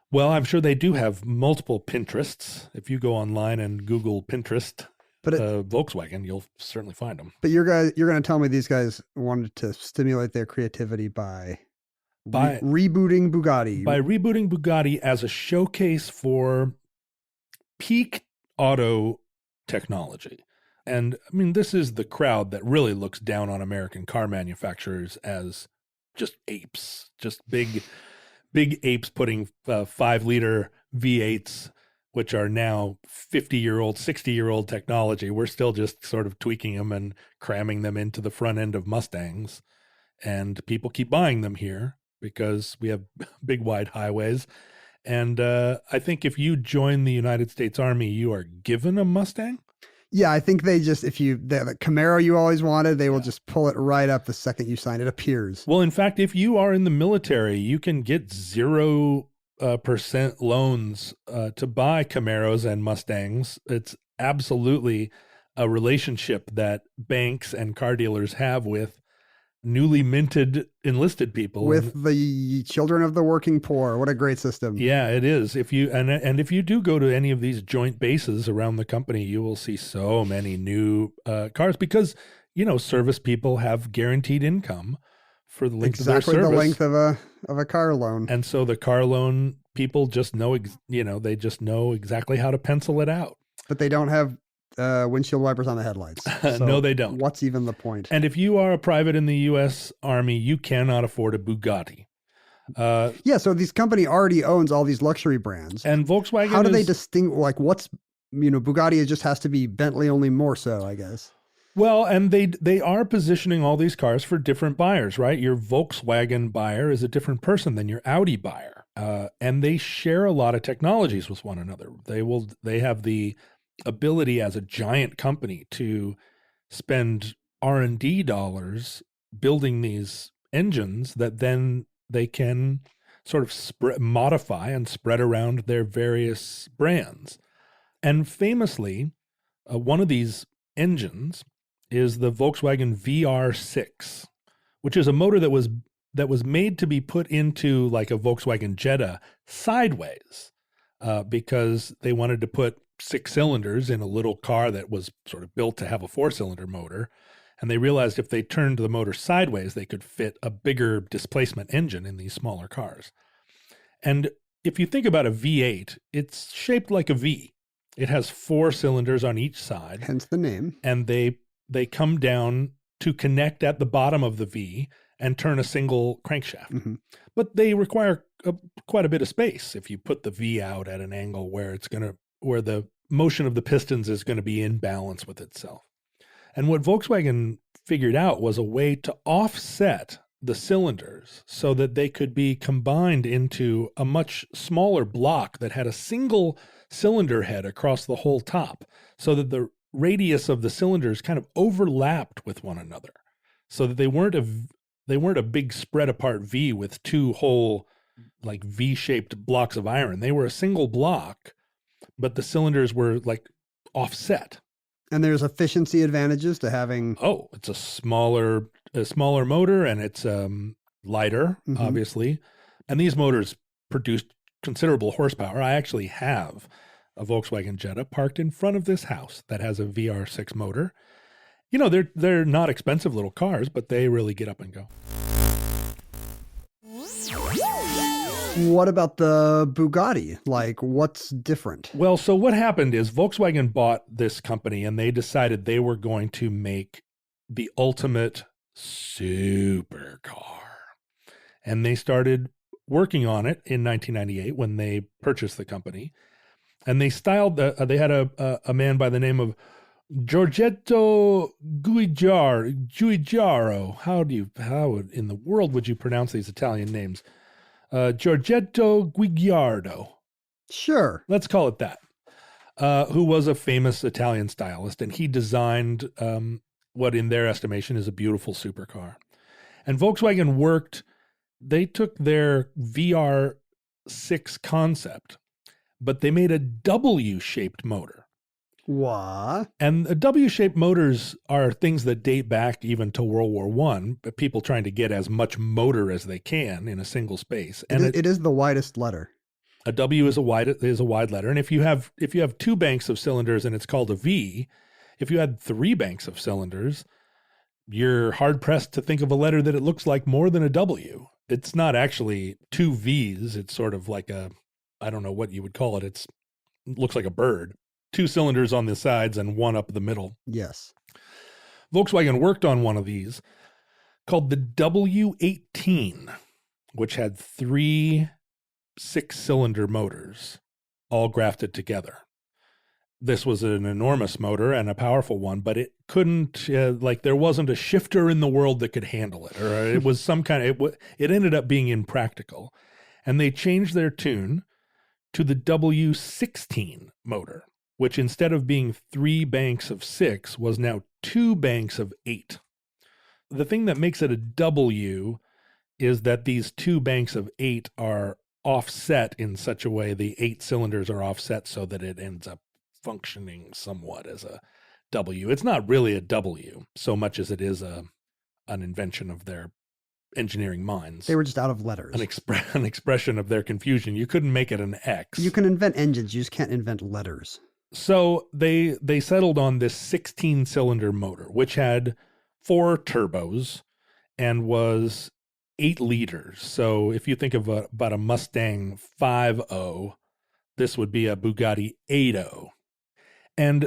Well, I'm sure they do have multiple Pinterests. If you go online and Google Pinterest, Volkswagen, you'll certainly find them. But you're going to tell me these guys wanted to stimulate their creativity by rebooting Bugatti. By rebooting Bugatti as a showcase for peak auto technology. And I mean, this is the crowd that really looks down on American car manufacturers as just apes, just big apes putting 5-liter V8s, which are now 50-year-old, 60-year-old technology. We're still just sort of tweaking them and cramming them into the front end of Mustangs. And people keep buying them here because we have big, wide highways. And I think if you join the United States Army, you are given a Mustang. Yeah, I think the Camaro you always wanted, they will just pull it right up the second you sign. It appears. Well, in fact, if you are in the military, you can get 0 percent loans to buy Camaros and Mustangs. It's absolutely a relationship that banks and car dealers have with newly minted enlisted people. With the children of the working poor. What a great system. Yeah, it is. If you and if you do go to any of these joint bases around the company, you will see so many new cars because, service people have guaranteed income for the length of their service. Exactly the length of a car loan. And so the car loan people just know, they just know exactly how to pencil it out. But they don't have windshield wipers on the headlights. So no, they don't. What's even the point? And if you are a private in the U.S. Army, you cannot afford a Bugatti. So this company already owns all these luxury brands. And Volkswagen How do they distinguish, what's, Bugatti just has to be Bentley only more so, I guess. Well, and they are positioning all these cars for different buyers, right? Your Volkswagen buyer is a different person than your Audi buyer. And they share a lot of technologies with one another. They have the ability as a giant company to spend R&D dollars building these engines that then they can sort of modify and spread around their various brands. And famously, one of these engines is the Volkswagen VR6, which is a motor that was made to be put into like a Volkswagen Jetta sideways because they wanted to put 6 cylinders in a little car that was sort of built to have a 4-cylinder motor. And they realized if they turned the motor sideways, they could fit a bigger displacement engine in these smaller cars. And if you think about a V8, it's shaped like a V. It has 4 cylinders on each side. Hence the name. And they come down to connect at the bottom of the V and turn a single crankshaft. Mm-hmm. But they require quite a bit of space if you put the V out at an angle where the motion of the pistons is going to be in balance with itself. And what Volkswagen figured out was a way to offset the cylinders so that they could be combined into a much smaller block that had a single cylinder head across the whole top, so that the radius of the cylinders kind of overlapped with one another, so that they weren't a big spread apart V with 2 whole like V-shaped blocks of iron. They were a single block, but the cylinders were like offset. And there's efficiency advantages to having. Oh, it's a smaller motor, and it's lighter, obviously. And these motors produce considerable horsepower. I actually have a Volkswagen Jetta parked in front of this house that has a VR6 motor. They're not expensive little cars, but they really get up and go. What about the Bugatti? What's different? Well, so what happened is Volkswagen bought this company and they decided they were going to make the ultimate supercar. And they started working on it in 1998 when they purchased the company. And they styled, they had a man by the name of Giorgetto Giugiaro. How in the world would you pronounce these Italian names? Giorgetto Giugiaro. Sure. Let's call it that. Who was a famous Italian stylist, and he designed what in their estimation is a beautiful supercar. And Volkswagen they took their VR6 concept, but they made a W-shaped motor. What? And W-shaped motors are things that date back even to World War I, but people trying to get as much motor as they can in a single space. And it is the widest letter. A W is a wide letter. And if you have 2 banks of cylinders and it's called a V, if you had 3 banks of cylinders, you're hard pressed to think of a letter that it looks like more than a W. It's not actually 2 V's. It's sort of like I don't know what you would call it. It looks like a bird. 2 cylinders on the sides and 1 up the middle. Yes. Volkswagen worked on one of these called the W18, which had 3 6-cylinder motors all grafted together. This was an enormous motor and a powerful one, but it couldn't, there wasn't a shifter in the world that could handle it, or it was some kind of, it ended up being impractical. And they changed their tune to the W16 motor, which instead of being 3 banks of 6 was now 2 banks of 8. The thing that makes it a W is that these 2 banks of 8 are offset in such a way, the 8 cylinders are offset so that it ends up functioning somewhat as a W. It's not really a W so much as it is an invention of their engineering minds. They were just out of letters. An expression of their confusion. You couldn't make it an X. You can invent engines, you just can't invent letters. So they settled on this 16-cylinder motor, which had 4 turbos and was 8 liters. So if you think of about a Mustang 5.0, this would be a Bugatti 8.0. And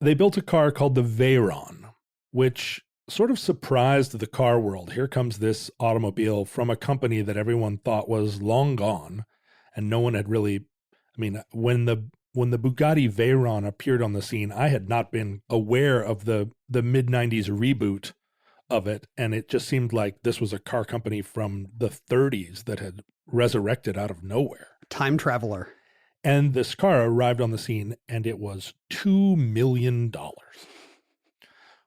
they built a car called the Veyron, which sort of surprised the car world. Here comes this automobile from a company that everyone thought was long gone, and no one had really, I mean, when the Bugatti Veyron appeared on the scene, I had not been aware of the mid-90s reboot of it, and it just seemed like this was a car company from the 30s that had resurrected out of nowhere. Time traveler. And this car arrived on the scene, and it was $2 million,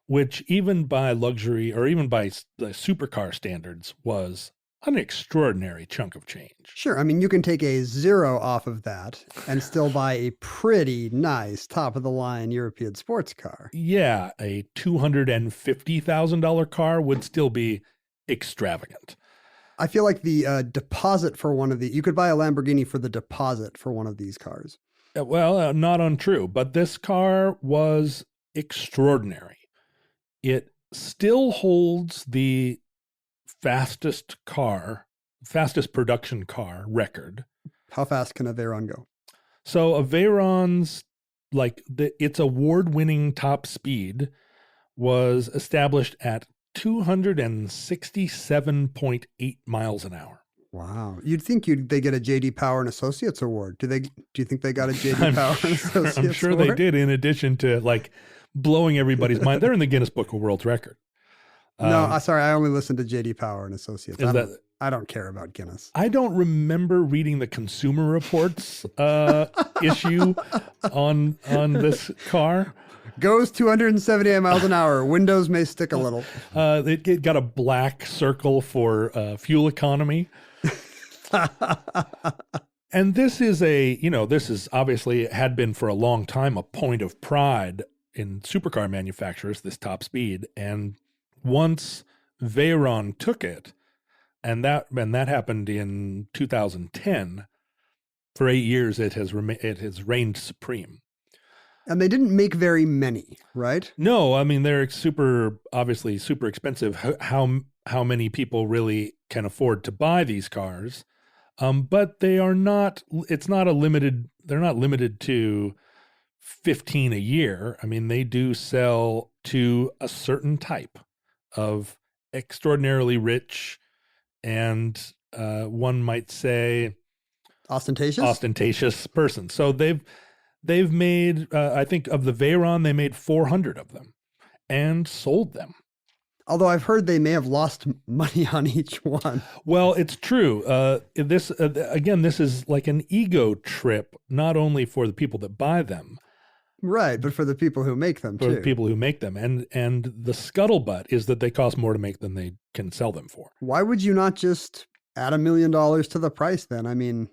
which even by luxury or even by the supercar standards was an extraordinary chunk of change. Sure. I mean, you can take a 0 off of that and still buy a pretty nice top-of-the-line European sports car. Yeah, a $250,000 car would still be extravagant. I feel like the deposit for one of you could buy a Lamborghini for the deposit for one of these cars. Well, not untrue, but this car was extraordinary. It still holds the fastest production car record. How fast can a Veyron go? So a Veyron's, its award-winning top speed was established at 267.8 miles an hour. Wow. You'd think they get a J.D. Power and Associates award. Do you think they got a J.D. Power and Associates I'm sure award? they did, in addition to blowing everybody's mind. They're in the Guinness Book of World Record. No, sorry. I only listened to J.D. Power and Associates. I don't care about Guinness. I don't remember reading the Consumer Reports issue on this car. Goes 278 miles an hour. Windows may stick a little. It got a black circle for fuel economy. And this is this is obviously had been for a long time a point of pride in supercar manufacturers, this top speed. And once Veyron took it, and that happened in 2010, for 8 years it has reigned supreme. And they didn't make very many, right? No, I mean, they're obviously super expensive. How many people really can afford to buy these cars? But they are not, they're not limited to 15 a year. I mean, they do sell to a certain type of extraordinarily rich and one might say ostentatious person. So they've made, I think of the Veyron, they made 400 of them and sold them. Although I've heard they may have lost money on each one. Well, it's true. This is like an ego trip, not only for the people that buy them. Right, but for the people who make them, too. For the people who make them. And the scuttlebutt is that they cost more to make than they can sell them for. Why would you not just add $1 million to the price then? I mean,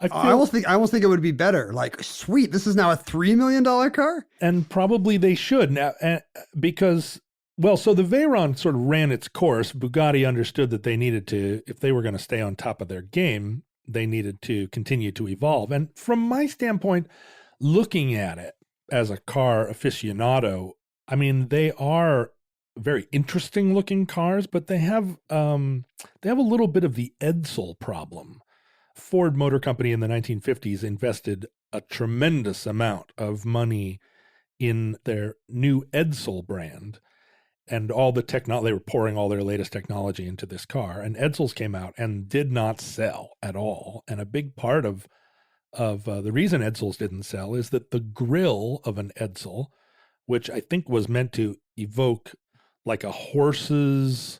I almost think it would be better. Like, sweet, this is now a $3 million car? And probably they should now, because... Well, so the Veyron sort of ran its course. Bugatti understood that they needed to, if they were going to stay on top of their game, they needed to continue to evolve. And from my standpoint, looking at it as a car aficionado, I mean, they are very interesting looking cars, but they have a little bit of the Edsel problem. Ford Motor Company in the 1950s invested a tremendous amount of money in their new Edsel brand. And all the they were pouring all their latest technology into this car. And Edsels came out and did not sell at all. And a big part of the reason Edsels didn't sell is that the grille of an Edsel, which I think was meant to evoke like a horse's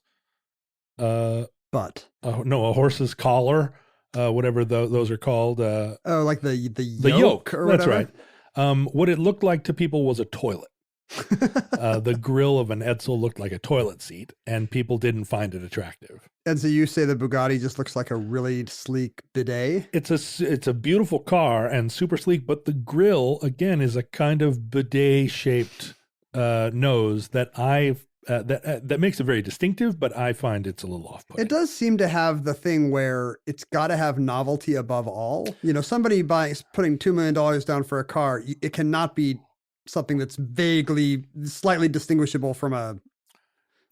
butt. A horse's collar, whatever those are called. Like the yoke or whatever. That's right. What it looked like to people was a toilet. The grill of an Edsel looked like a toilet seat, and people didn't find it attractive. And so you say the Bugatti just looks like a really sleek bidet? It's a beautiful car and super sleek, but the grill, again, is a kind of bidet-shaped nose that that makes it very distinctive, but I find it's a little off-putting. It does seem to have the thing where it's got to have novelty above all. You know, somebody putting $2 million down for a car, it cannot be something that's vaguely, slightly distinguishable from a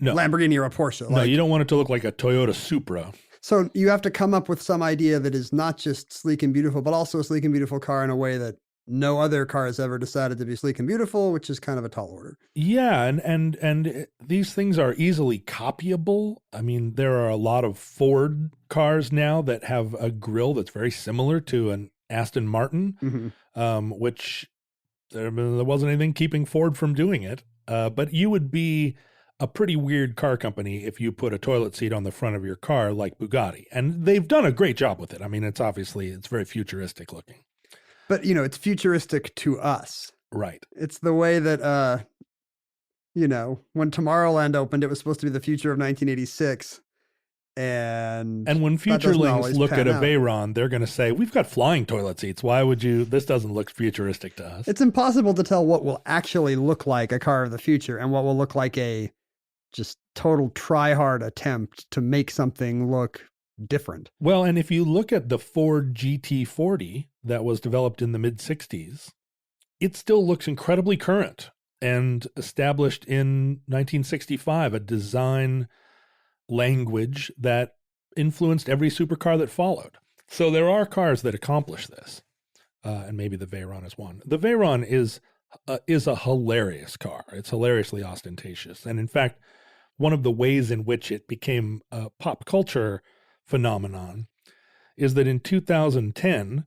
Lamborghini or a Porsche. No, you don't want it to look like a Toyota Supra. So you have to come up with some idea that is not just sleek and beautiful, but also a sleek and beautiful car in a way that no other car has ever decided to be sleek and beautiful, which is kind of a tall order. Yeah, and these things are easily copyable. I mean, there are a lot of Ford cars now that have a grille that's very similar to an Aston Martin, which there wasn't anything keeping Ford from doing it. But you would be a pretty weird car company if you put a toilet seat on the front of your car like Bugatti. And they've done a great job with it. I mean, it's very futuristic looking. But, you know, it's futuristic to us. Right. It's the way that, you know, when Tomorrowland opened, it was supposed to be the future of 1986. And when futurelings look at a Veyron, they're going to say, we've got flying toilet seats. Why would this doesn't look futuristic to us. It's impossible to tell what will actually look like a car of the future and what will look like a just total try-hard attempt to make something look different. Well, and if you look at the Ford GT40 that was developed in the mid-60s, it still looks incredibly current and established in 1965, a design language that influenced every supercar that followed. So there are cars that accomplish this, and maybe the Veyron is one. The Veyron is a hilarious car. It's hilariously ostentatious. And in fact, one of the ways in which it became a pop culture phenomenon is that in 2010,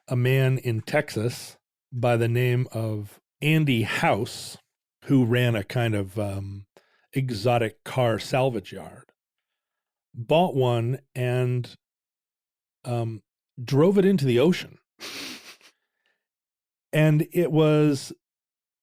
a man in Texas by the name of Andy House, who ran a kind of exotic car salvage yard, bought one and drove it into the ocean. And it was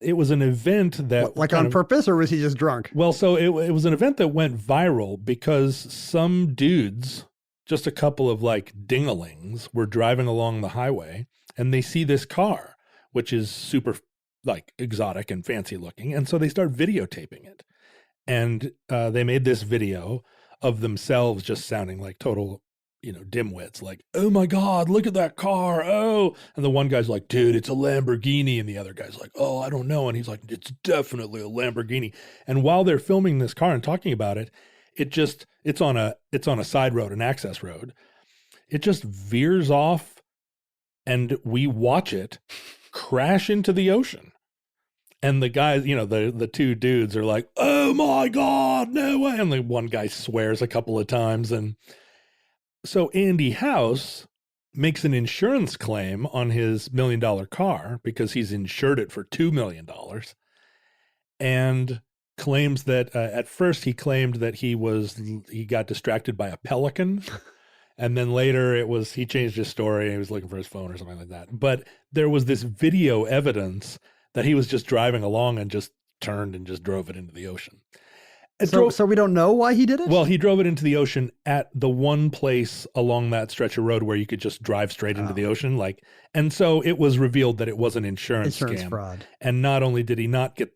an event that like on purpose, or was he just drunk? Well, so it was an event that went viral because some dudes, just a couple of like dingalings, were driving along the highway and they see this car, which is super like exotic and fancy looking. And so they start videotaping it. And they made this video of themselves just sounding like total, dimwits, like, oh my God, look at that car. Oh, and the one guy's like, dude, it's a Lamborghini. And the other guy's like, oh, I don't know. And he's like, it's definitely a Lamborghini. And while they're filming this car and talking about it, it's on a side road, an access road. It just veers off and we watch it crash into the ocean. And the guys, the two dudes are like, oh my God, no way. And the one guy swears a couple of times. And so Andy House makes an insurance claim on his $1 million car because he's insured it for $2 million, and claims that at first he claimed that he got distracted by a pelican. And then later he changed his story and he was looking for his phone or something like that. But there was this video evidence that he was just driving along and just turned and just drove it into the ocean. So we don't know why he did it? Well, he drove it into the ocean at the one place along that stretch of road where you could just drive straight into the ocean. And so it was revealed that it was an insurance scam. Fraud. And not only did he not get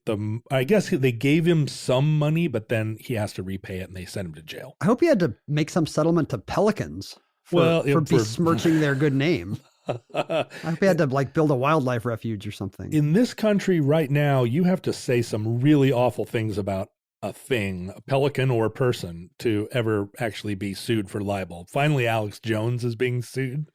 I guess they gave him some money, but then he has to repay it and they sent him to jail. I hope he had to make some settlement to pelicans for besmirching their good name. I hope he had to build a wildlife refuge or something. In this country right now, you have to say some really awful things about a pelican or a person, to ever actually be sued for libel. Finally, Alex Jones is being sued,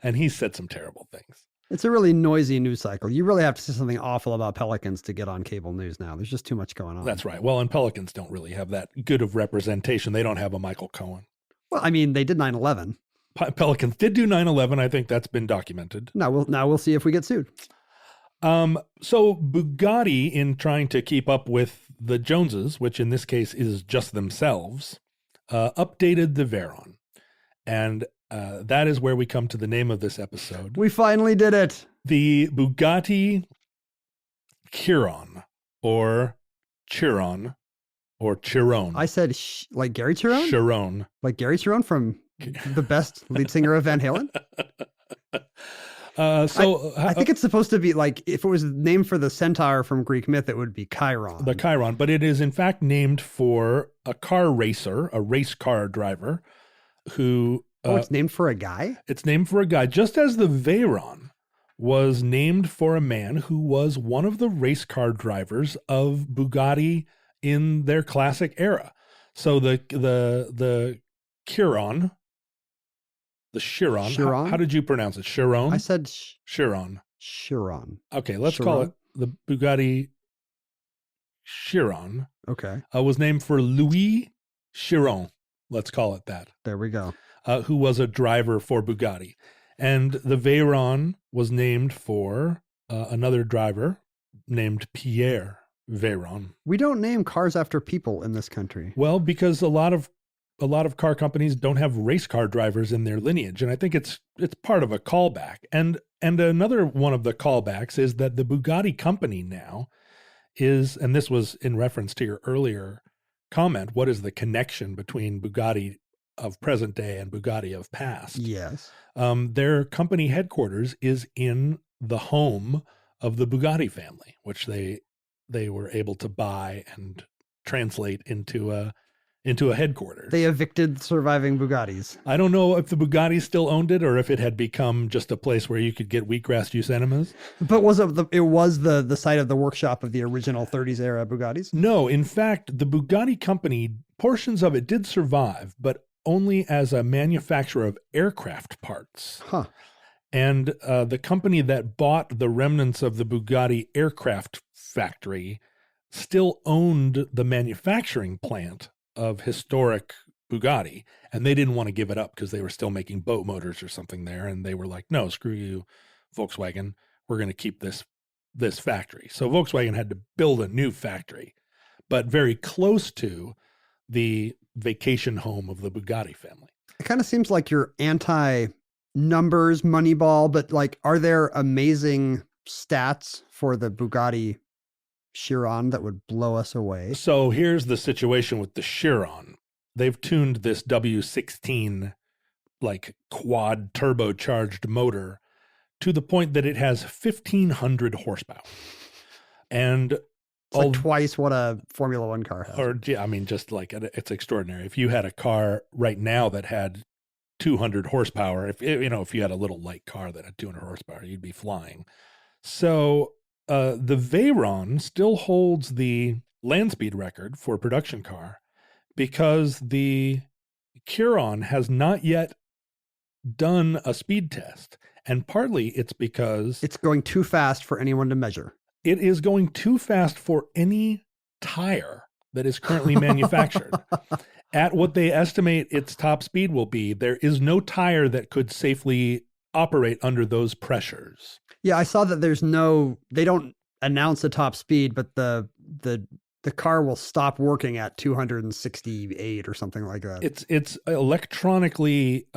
and he said some terrible things. It's a really noisy news cycle. You really have to say something awful about pelicans to get on cable news now. There's just too much going on. That's right. Well, and pelicans don't really have that good of representation. They don't have a Michael Cohen. Well, I mean, they did 9/11. Pelicans did do 9/11. I think that's been documented. Now we'll see if we get sued. So Bugatti, in trying to keep up with the Joneses, which in this case is just themselves, updated the Veyron. And that is where we come to the name of this episode. We finally did it. The Bugatti Chiron, or Chiron, or Chiron. I said like Gary Chiron? Chiron. Like Gary Chiron from the best lead singer of Van Halen? I think it's supposed to be like, if it was named for the centaur from Greek myth, it would be Chiron. The Chiron, but it is in fact named for a car racer, a race car driver who... it's named for a guy? It's named for a guy, just as the Veyron was named for a man who was one of the race car drivers of Bugatti in their classic era. So the Chiron, the Chiron. Chiron? How did you pronounce it? Chiron? I said Chiron. Chiron. Okay, let's call it the Bugatti Chiron. Okay. Was named for Louis Chiron. Let's call it that. There we go. Who was a driver for Bugatti. And the Veyron was named for another driver named Pierre Veyron. We don't name cars after people in this country. Well, because a lot of car companies don't have race car drivers in their lineage, and I think it's part of a callback. And another one of the callbacks is that the Bugatti company now is, and this was in reference to your earlier comment, what is the connection between Bugatti of present day and Bugatti of past? Yes. Their company headquarters is in the home of the Bugatti family, which they were able to buy and translate into a headquarters. They evicted surviving Bugattis. I don't know if the Bugatti still owned it or if it had become just a place where you could get wheatgrass juice enemas. But was it was the site of the workshop of the original 30s era Bugattis? No, in fact, the Bugatti company, portions of it did survive, but only as a manufacturer of aircraft parts. Huh. And the company that bought the remnants of the Bugatti aircraft factory still owned the manufacturing plant of historic Bugatti, and they didn't want to give it up because they were still making boat motors or something there, and they were like, no, screw you, Volkswagen, we're going to keep this factory. So Volkswagen had to build a new factory, but very close to the vacation home of the Bugatti family. It kind of seems like you're anti-numbers, Moneyball, but like, are there amazing stats for the Bugatti Chiron that would blow us away? So here's the situation with the Chiron. They've tuned this W16 like quad turbocharged motor to the point that it has 1,500 horsepower. And it's like twice what a Formula One car has. Or yeah, I mean, just like it's extraordinary. If you had a car right now that had 200 horsepower, if you had a little light car that had 200 horsepower, you'd be flying. So the Veyron still holds the land speed record for a production car because the Chiron has not yet done a speed test. And partly it's because it's going too fast for anyone to measure. It is going too fast for any tire that is currently manufactured. At what they estimate its top speed will be, there is no tire that could safely operate under those pressures. Yeah, I saw that they don't announce the top speed, but the car will stop working at 268 or something like that. It's electronically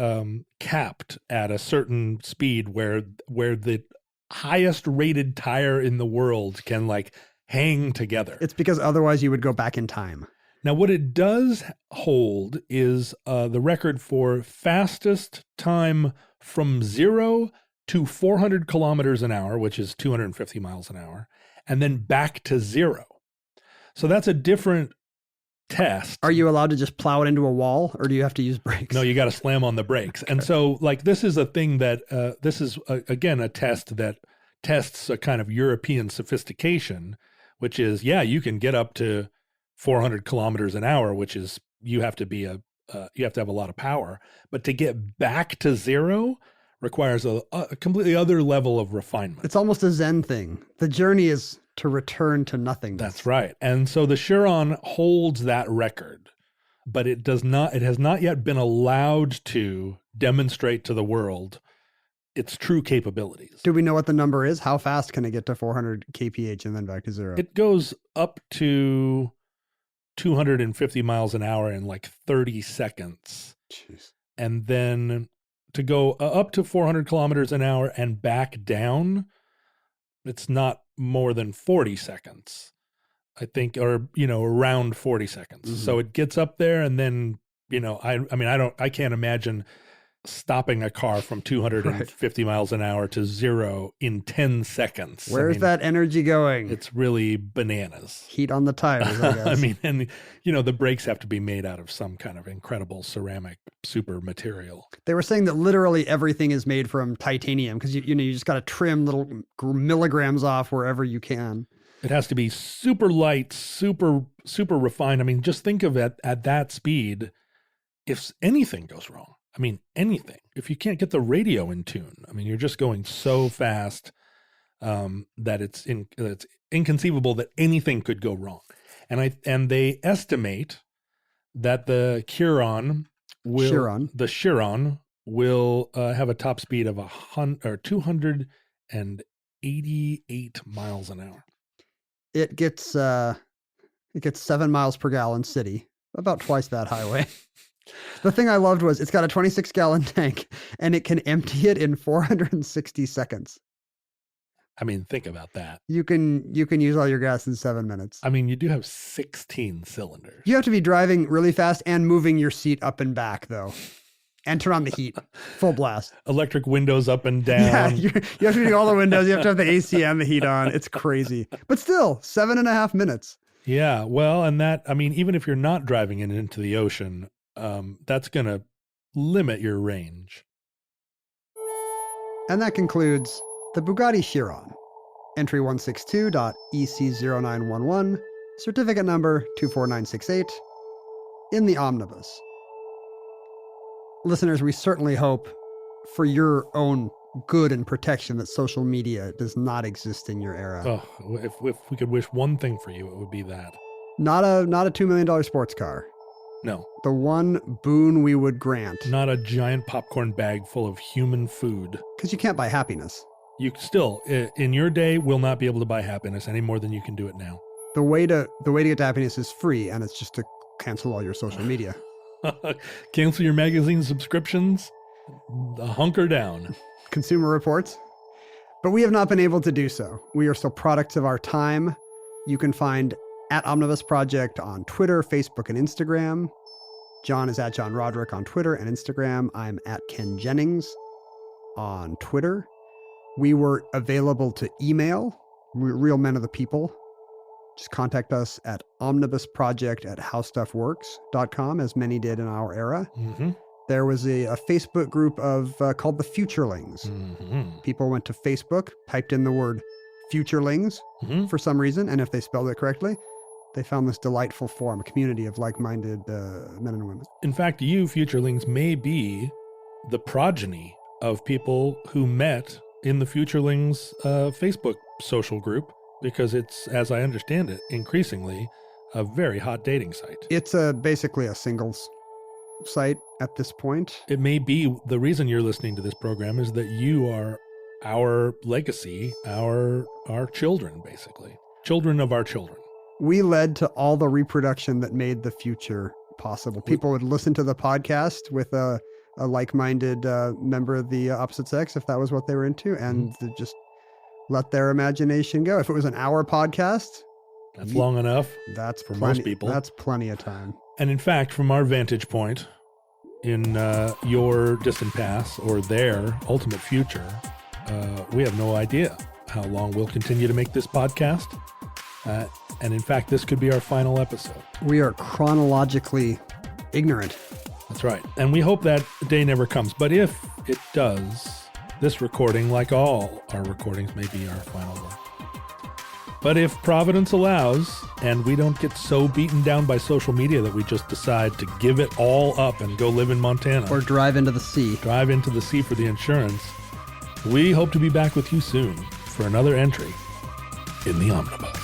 capped at a certain speed where the highest rated tire in the world can like hang together. It's because otherwise you would go back in time. Now, what it does hold is the record for fastest time from 0 to 400 kilometers an hour, which is 250 miles an hour, and then back to 0. So that's a different test. Are you allowed to just plow it into a wall, or do you have to use brakes? No, you got to slam on the brakes. Okay. And so like this is a thing that this is again a test that tests a kind of European sophistication, which is, yeah, you can get up to 400 kilometers an hour, which is you have to have a lot of power, but to get back to 0 requires a completely other level of refinement. It's almost a Zen thing. The journey is to return to nothingness. That's right. And so the Chiron holds that record, but it has not yet been allowed to demonstrate to the world its true capabilities. Do we know what the number is? How fast can it get to 400 kph and then back to 0? It goes up to 250 miles an hour in like 30 seconds. Jeez. And then to go up to 400 kilometers an hour and back down, it's not more than 40 seconds. I think, or, around 40 seconds. Mm-hmm. So it gets up there and then, I can't imagine stopping a car from 250 miles an hour to 0 in 10 seconds. Where's that energy going? It's really bananas. Heat on the tires, I guess. And the brakes have to be made out of some kind of incredible ceramic super material. They were saying that literally everything is made from titanium because you just got to trim little milligrams off wherever you can. It has to be super light, super, super refined. I mean, just think of it at that speed. If anything goes wrong, anything, if you can't get the radio in tune, you're just going so fast that it's inconceivable that anything could go wrong. And they estimate that the Chiron will have a top speed of 288 miles an hour. It gets 7 miles per gallon city, about twice that highway. The thing I loved was it's got a 26-gallon tank and it can empty it in 460 seconds. Think about that. You can use all your gas in 7 minutes. You do have 16 cylinders. You have to be driving really fast and moving your seat up and back, though. And turn on the heat. Full blast. Electric windows up and down. Yeah, you have to do all the windows. You have to have the AC and the heat on. It's crazy. But still, 7.5 minutes. Yeah, well, and that, even if you're not driving it into the ocean, that's going to limit your range. And that concludes the Bugatti Chiron. Entry 162.EC0911, certificate number 24968, in the omnibus. Listeners, we certainly hope for your own good and protection that social media does not exist in your era. Oh, if we could wish one thing for you, it would be that. Not a $2 million sports car. No. The one boon we would grant. Not a giant popcorn bag full of human food. Because you can't buy happiness. You still, in your day, will not be able to buy happiness any more than you can do it now. The way to get to happiness is free, and it's just to cancel all your social media. Cancel your magazine subscriptions, hunker down. Consumer Reports. But we have not been able to do so. We are still products of our time. You can find at Omnibus Project on Twitter, Facebook, and Instagram. John is at John Roderick on Twitter and Instagram. I'm at Ken Jennings on Twitter. We were available to email. We're real men of the people. Just contact us at omnibusproject@howstuffworks.com, as many did in our era. Mm-hmm. There was a Facebook group called the Futurelings. Mm-hmm. People went to Facebook, typed in the word Futurelings for some reason, and if they spelled it correctly, they found this delightful forum, a community of like-minded men and women. In fact, you Futurelings may be the progeny of people who met in the Futurelings Facebook social group, because it's, as I understand it, increasingly a very hot dating site. It's basically a singles site at this point. It may be the reason you're listening to this program is that you are our legacy, our children, basically. Children of our children. We led to all the reproduction that made the future possible. People would listen to the podcast with a like-minded member of the opposite sex, if that was what they were into, and just let their imagination go. If it was an hour podcast, that's long enough. That's for plenty, most people. That's plenty of time. And in fact, from our vantage point, in your distant past or their ultimate future, we have no idea how long we'll continue to make this podcast. And in fact, this could be our final episode. We are chronologically ignorant. That's right. And we hope that day never comes. But if it does, this recording, like all our recordings, may be our final one. But if Providence allows, and we don't get so beaten down by social media that we just decide to give it all up and go live in Montana. Or drive into the sea. Drive into the sea for the insurance. We hope to be back with you soon for another entry in the Omnibus.